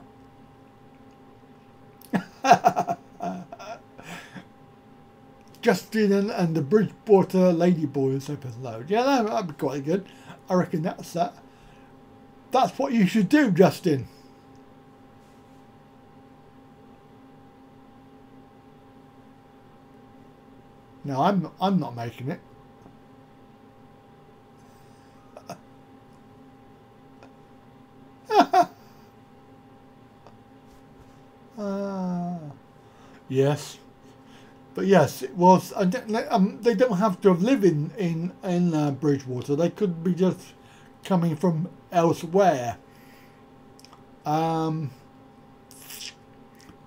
Justin and the Bridgewater Ladyboys episode. Yeah, that'd be quite good. I reckon that's that. That's what you should do, Justin. No, I'm not making it. Yes, but yes, it was. They don't have to live in Bridgewater. They could be just coming from elsewhere. They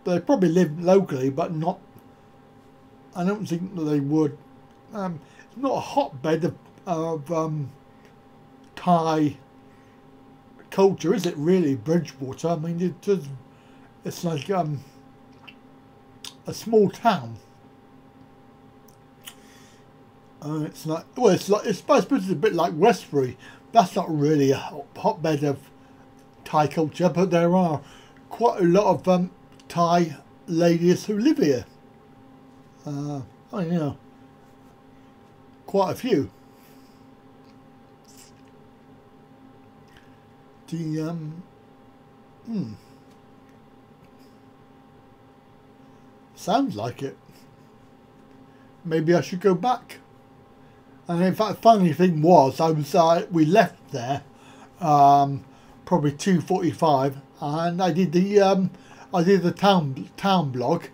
probably live locally, but not. I don't think that they would. It's not a hotbed of Thai culture, is it really, Bridgewater? I mean, it's like a small town. It's like, well, it's I suppose it's a bit like Westbury. That's not really a hotbed of Thai culture, but there are quite a lot of Thai ladies who live here. Quite a few. Sounds like it. maybe I should go back. And in fact, the funny thing was, we left there probably 2:45, and I did the town blog,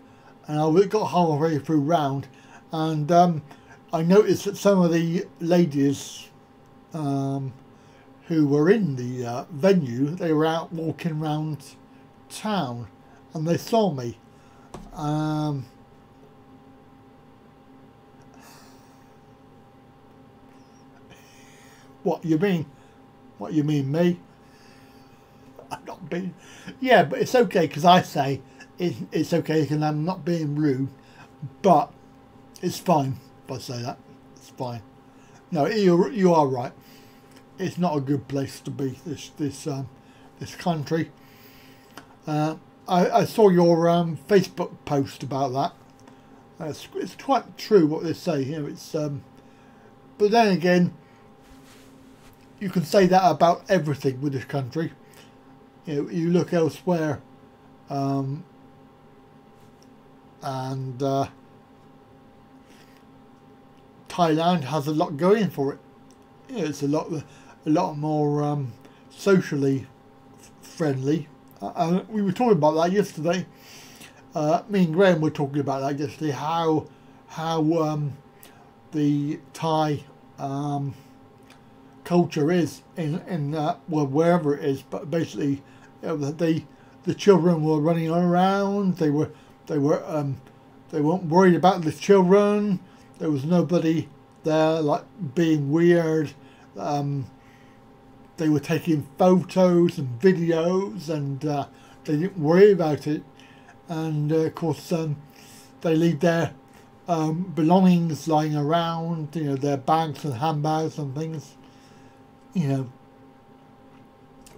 and I got halfway through round, and I noticed that some of the ladies who were in the venue, they were out walking around town, and they saw me. What you mean? What you mean, me? I'm not being... Yeah, but it's okay, because I say it's okay, because I'm not being rude, but it's fine if I say that. It's fine. No, you are right. It's not a good place to be, this country. I saw your Facebook post about that. It's quite true what they say here. It's but then again, you can say that about everything with this country. You know, you look elsewhere, and Thailand has a lot going for it. You know, it's a lot more socially friendly. We were talking about that yesterday. Me and Graham were talking about that yesterday. How the Thai culture is in well, wherever it is, but basically, you know, the children were running around. They weren't worried about the children. There was nobody there like being weird. They were taking photos and videos, and they didn't worry about it. And of course, they leave their belongings lying around. You know, their bags and handbags and things. You know,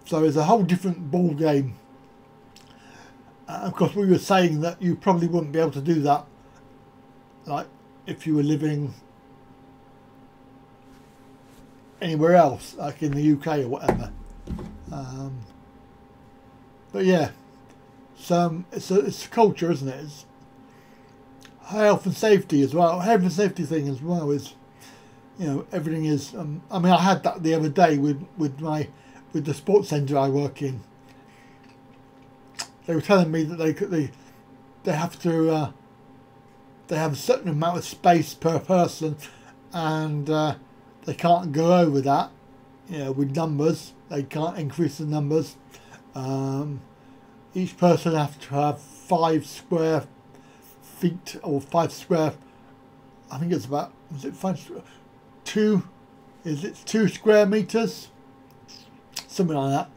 so it's a whole different ball game. Of course, we were saying that you probably wouldn't be able to do that, like if you were living anywhere else, like in the UK or whatever. But yeah, so it's a culture, isn't it? It's health and safety as well. Health and safety thing as well is, you know, everything is. I mean, I had that the other day with the sports centre I work in. They were telling me that they have to they have a certain amount of space per person, and they can't go over that. You know, with numbers, they can't increase the numbers. Each person has to have 5 square feet or 5 square. I think it's about, is it 5 square? 2 square meters, something like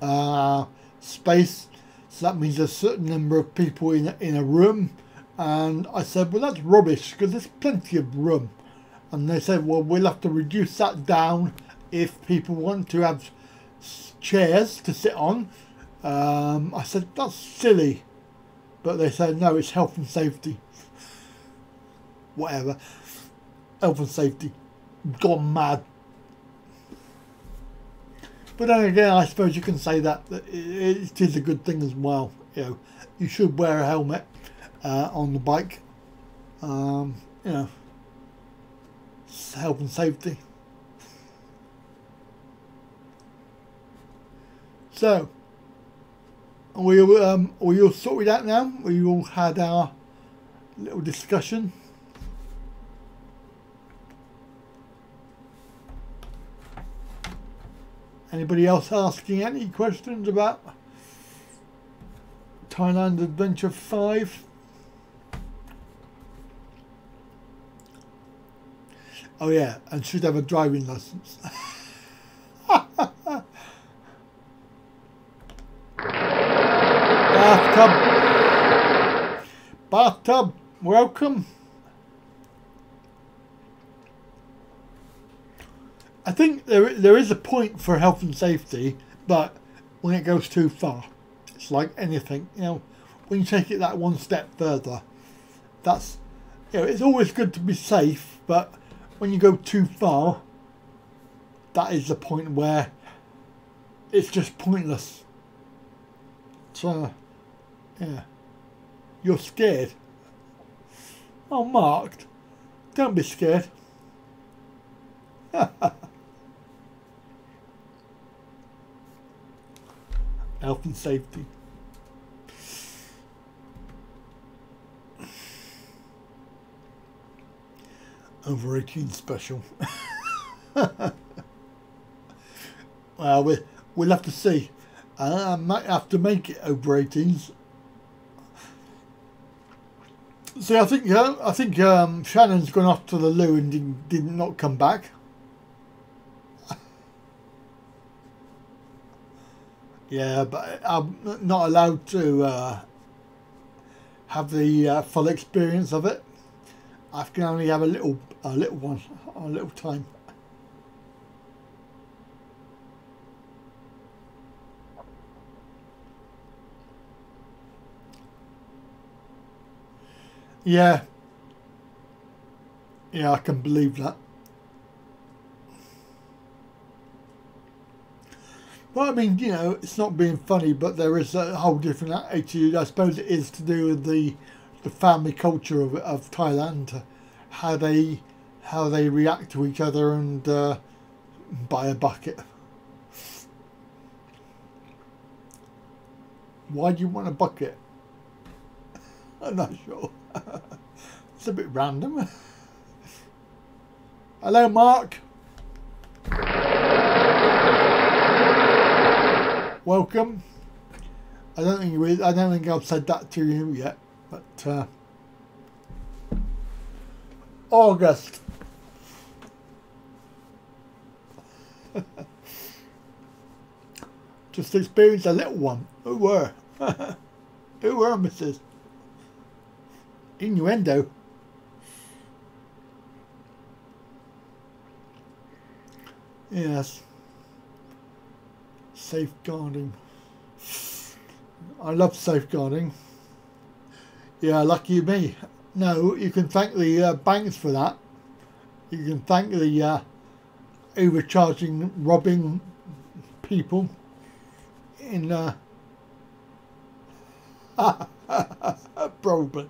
that, space. So that means a certain number of people in a room. And I said, well, that's rubbish, because there's plenty of room. And they said, well, we'll have to reduce that down if people want to have chairs to sit on. I said, that's silly. But they said, no, it's health and safety. Whatever. Health and safety. Gone mad. But then again, I suppose you can say that it is a good thing as well. You know, you should wear a helmet on the bike. You know, it's health and safety. So, we all sorted out now. We all had our little discussion. Anybody else asking any questions about Thailand Adventure 5? Oh yeah, and should have a driving license. Bathtub, welcome. I think there is a point for health and safety, but when it goes too far, it's like anything, you know, when you take it that one step further, that's, you know, it's always good to be safe, but when you go too far, that is the point where it's just pointless. So, yeah, you're scared. Oh, marked. Don't be scared. Health and safety. Over 18 special. Well, we'll have to see. I might have to make it over 18s. See, I think Shannon's gone off to the loo and did not come back. Yeah, but I'm not allowed to have the full experience of it. I can only have a little time. Yeah. Yeah, I can believe that. Well, I mean, you know, it's not being funny, but there is a whole different attitude. I suppose it is to do with the family culture of Thailand, how they react to each other and buy a bucket. Why do you want a bucket? I'm not sure. It's a bit random. Hello, Mark. Welcome. I don't think I've said that to you yet, but August. Just experienced a little one. Who were? Who were, Mrs.? Innuendo. Yes. Safeguarding. I love safeguarding. Yeah, lucky me. No, you can thank the banks for that. You can thank the overcharging, robbing people in probably.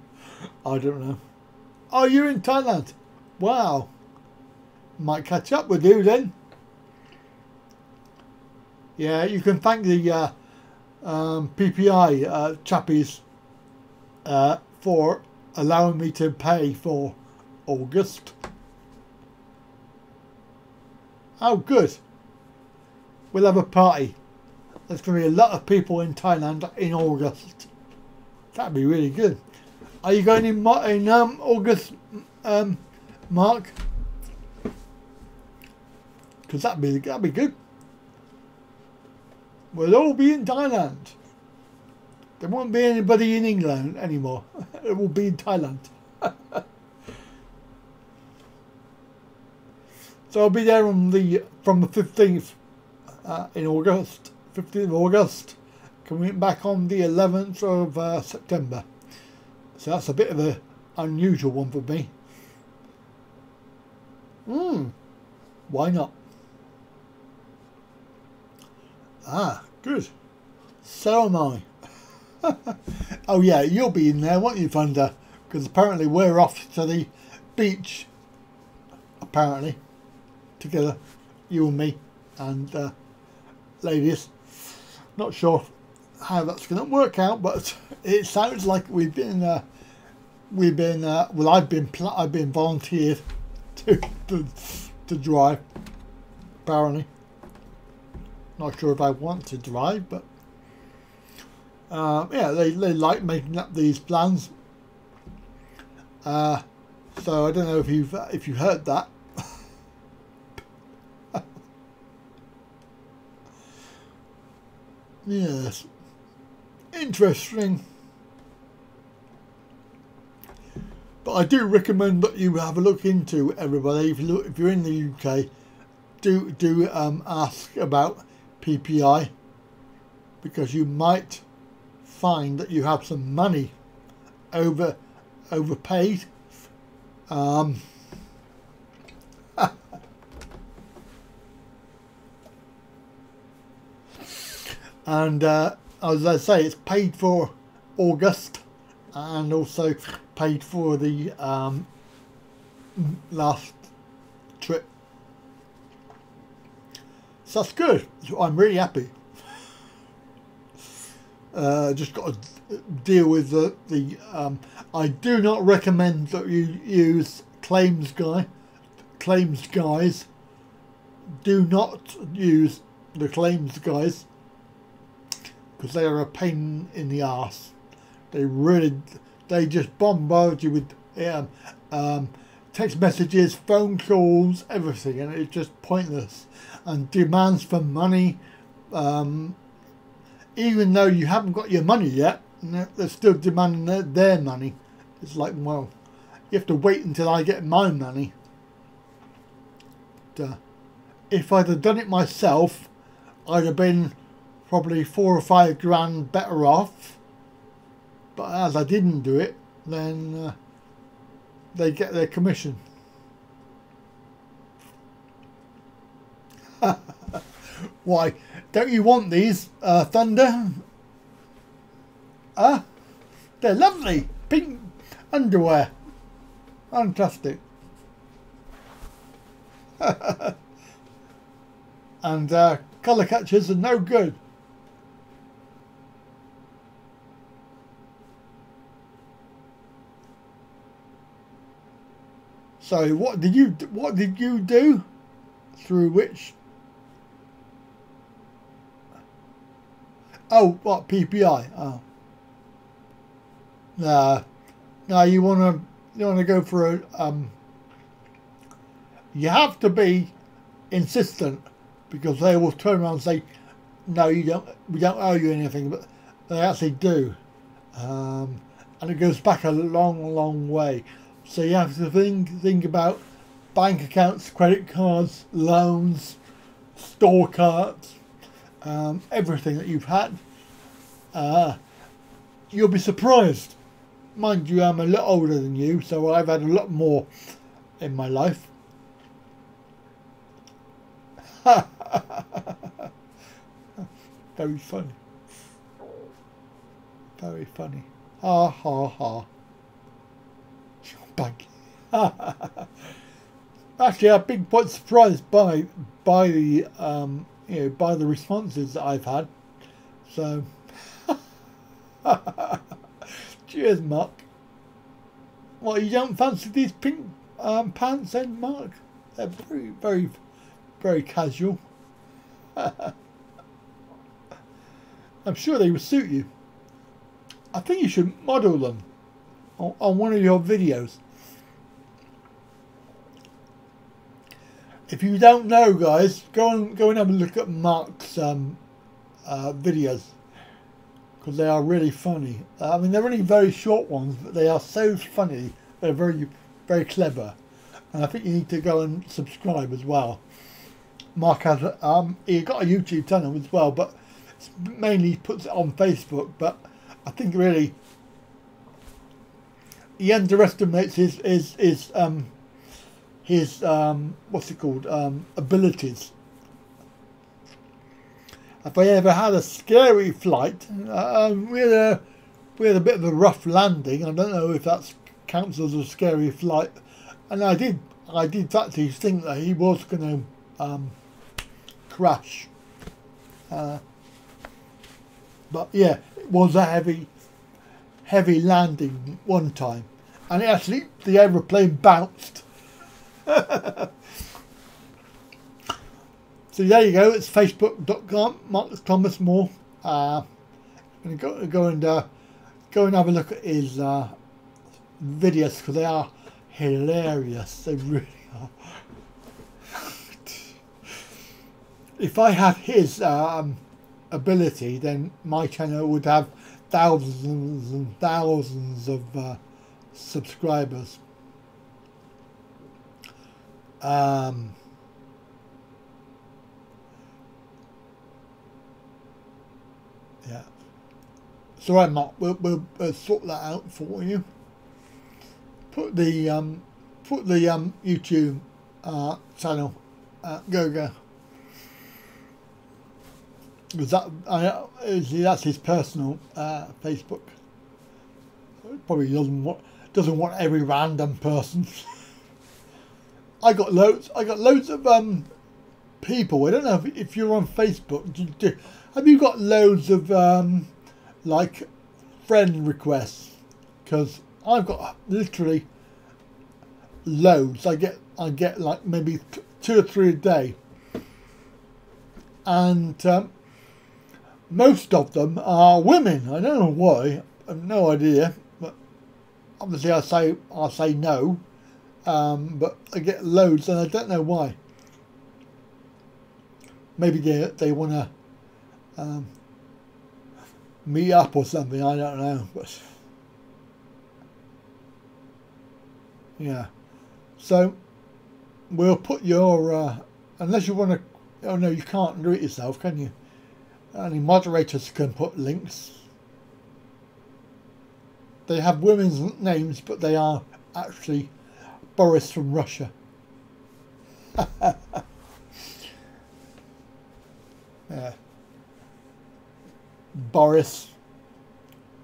I don't know. Oh, you're in Thailand? Wow. Might catch up with you then. Yeah, you can thank the PPI chappies for allowing me to pay for August. Oh, good. We'll have a party. There's going to be a lot of people in Thailand in August. That'd be really good. Are you going in August, Mark? Because that'd be good. We'll all be in Thailand. There won't be anybody in England anymore. It will be in Thailand. So I'll be there from the 15th in August. 15th of August. Coming back on the 11th of September. So that's a bit of an unusual one for me. Why not? Ah, good. So am I. Oh yeah, you'll be in there, won't you, Thunder? Because apparently we're off to the beach. Apparently. Together. You and me. And ladies. Not sure how that's going to work out, but it sounds like we've been well, I've been volunteered to drive, apparently. Not sure if I want to drive, but yeah, they like making up these plans. So I don't know if you've heard that. Yes, interesting. But I do recommend that you have a look into, everybody. If you're in the UK, do ask about PPI, because you might find that you have some money overpaid. And as I say, it's paid for August, and also paid for the last trip. So that's good. So I'm really happy. Just got to deal with the I do not recommend that you use claims guys. Do not use the claims guys because they are a pain in the ass. They just bombard you with text messages, phone calls, everything, and it's just pointless. And demands for money, even though you haven't got your money yet, they're still demanding their money. It's like, well, you have to wait until I get my money. But, if I'd have done it myself, I'd have been probably 4 or 5 grand better off. But as I didn't do it, then they get their commission. Why? Don't you want these, Thunder? They're lovely. Pink underwear. Fantastic. And colour catchers are no good. So what did you do? Through which? Oh, what, PPI? Oh, no. You wanna go for a You have to be insistent because they will turn around and say, no, you don't. We don't owe you anything, but they actually do, and it goes back a long way. So you have to think about bank accounts, credit cards, loans, store cards. Everything that you've had, you'll be surprised. Mind you, I'm a lot older than you, so I've had a lot more in my life. Very funny. Very funny. Ha ha ha. Bag. Actually, I've been quite surprised by the by the responses that I've had. So, cheers, Mark. Well, you don't fancy these pink pants, then, Mark? They're very casual. I'm sure they will suit you. I think you should model them on one of your videos. If you don't know, guys, go and have a look at Mark's videos because they are really funny. I mean, they're only very short ones, but they are so funny. They're very clever, and I think you need to go and subscribe as well. Mark has he got a YouTube channel as well, but it's mainly puts it on Facebook. But I think really he underestimates his what's it called, abilities. If I ever had a scary flight, we had a bit of a rough landing. I don't know if that counts as a scary flight, and I did actually think that he was going to crash. But yeah, it was a heavy landing one time, and actually the aeroplane bounced. So there you go. It's facebook.com Mark Thomas Moore. Go and have a look at his videos because they are hilarious. They really are. If I had his ability, then my channel would have thousands and thousands of subscribers. Yeah. So right, Mark, we'll sort that out for you. Put the YouTube channel go. Because that's his personal Facebook. So he probably doesn't want every random person I got loads of people. I don't know if you're on Facebook. Have you got loads of like friend requests? Because I've got literally loads. I get like maybe 2 or 3 a day, and most of them are women. I don't know why. I have no idea. But obviously, I'll say no. But I get loads, and I don't know why. Maybe they want to meet up or something. I don't know, but yeah. So we'll put your unless you want to. Oh no, you can't do it yourself, can you? Only moderators can put links. They have women's names, but they are actually Boris from Russia. Yeah. Boris,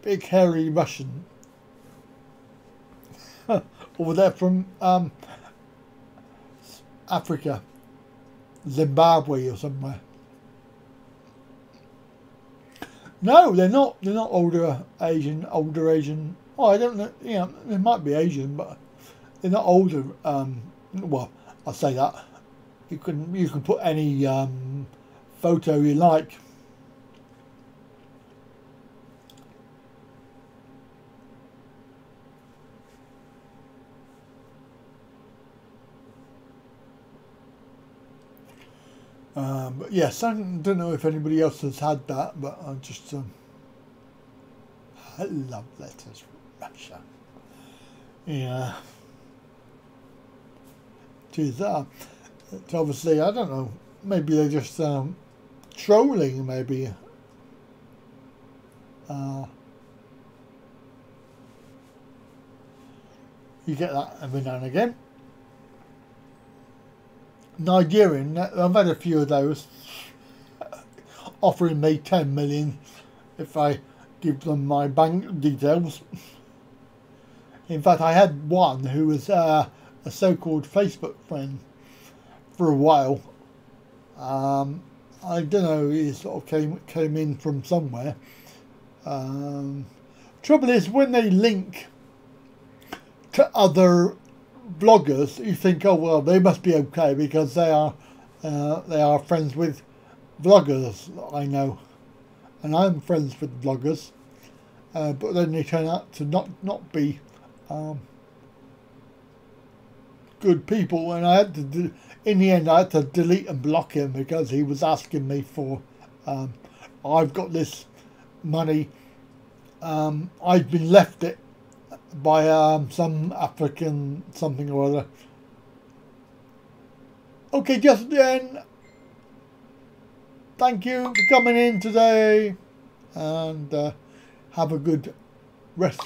big hairy Russian. Over there from Africa, Zimbabwe or somewhere. No, they're not. They're not older Asian. Oh, I don't know. Yeah, they might be Asian, but they're not older. Well, I'll say that. You can put any photo you like. But yes, I don't know if anybody else has had that, but I just I love letters from Russia. Yeah. Geez, it's obviously, I don't know, maybe they're just trolling, maybe. You get that every now and again. Nigerian, I've had a few of those offering me 10 million if I give them my bank details. In fact, I had one who was a so-called Facebook friend for a while. I don't know, he sort of came in from somewhere. Trouble is, when they link to other vloggers, you think, oh well, they must be okay because they are friends with vloggers, I know, and I'm friends with vloggers, but then they turn out to not be good people, and I had to in the end I had to delete and block him because he was asking me for I've got this money, I've been left it by some African something or other. Okay, just then, thank you for coming in today, and have a good rest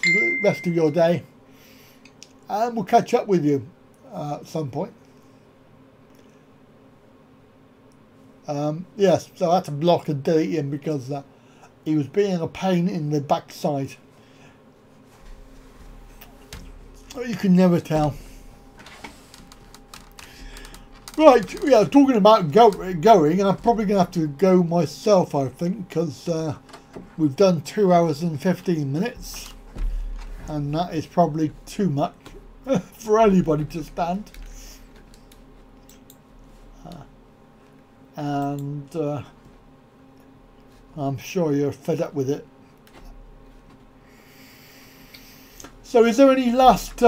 of your day, and we'll catch up with you at some point. Yes, so I had to block and delete him because he was being a pain in the backside. You can never tell. Right, yeah, talking about going, I'm probably going to have to go myself, I think, because we've done 2 hours and 15 minutes, and that is probably too much for anybody to stand. And I'm sure you're fed up with it. So is there any last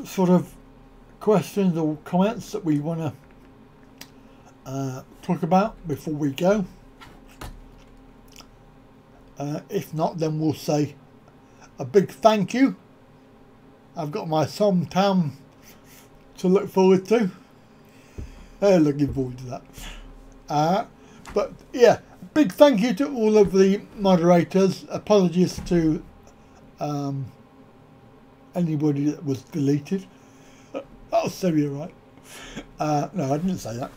sort of questions or comments that we want to talk about before we go? If not, then we'll say a big thank you. I've got my hometown to look forward to. Looking forward to that. But yeah, big thank you to all of the moderators. Apologies to anybody that was deleted. Oh, so you're right. No, I didn't say that.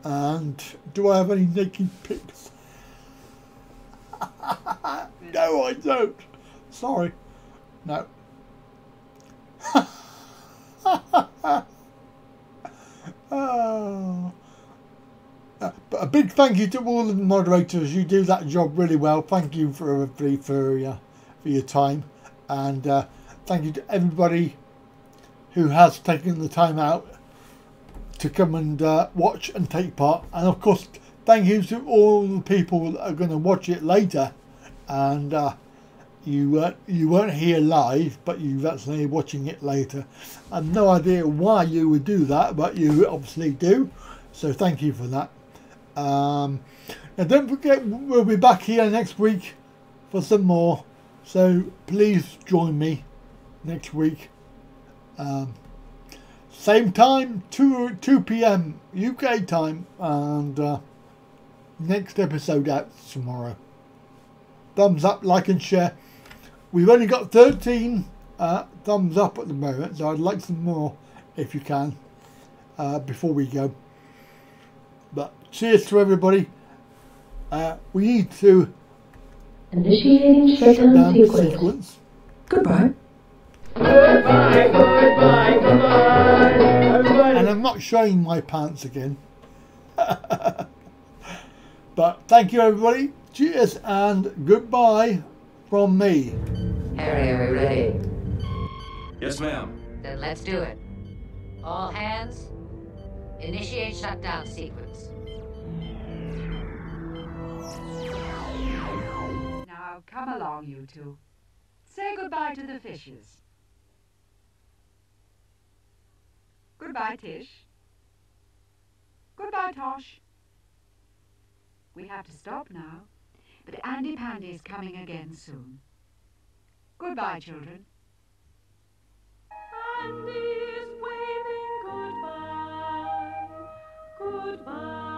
And do I have any naked pics? No, I don't. Sorry. No. Oh. But a big thank you to all of the moderators. You do that job really well. Thank you for everybody for your time, and thank you to everybody who has taken the time out to come and watch and take part. And of course, thank you to all the people that are going to watch it later, and you weren't here live, but you're actually watching it later. I have no idea why you would do that, but you obviously do. So thank you for that. Now don't forget, we'll be back here next week for some more, so please join me next week, same time, 2 p.m. UK time, and next episode out tomorrow. Thumbs up, like and share. We've only got 13 thumbs up at the moment, so I'd like some more if you can before we go. But cheers to everybody. We need to Initiating shut shutdown down the sequence. sequence. Goodbye. Goodbye, goodbye, goodbye. Everybody. And I'm not showing my pants again. But thank you everybody. Cheers and goodbye from me. Harry, are we ready? Yes, ma'am. Then let's do it. All hands, initiate shutdown sequence. Now come along, you two. Say goodbye to the fishes. Goodbye, Tish. Goodbye, Tosh. We have to stop now, but Andy Pandy is coming again soon. Goodbye, children. Andy is waving goodbye. Goodbye.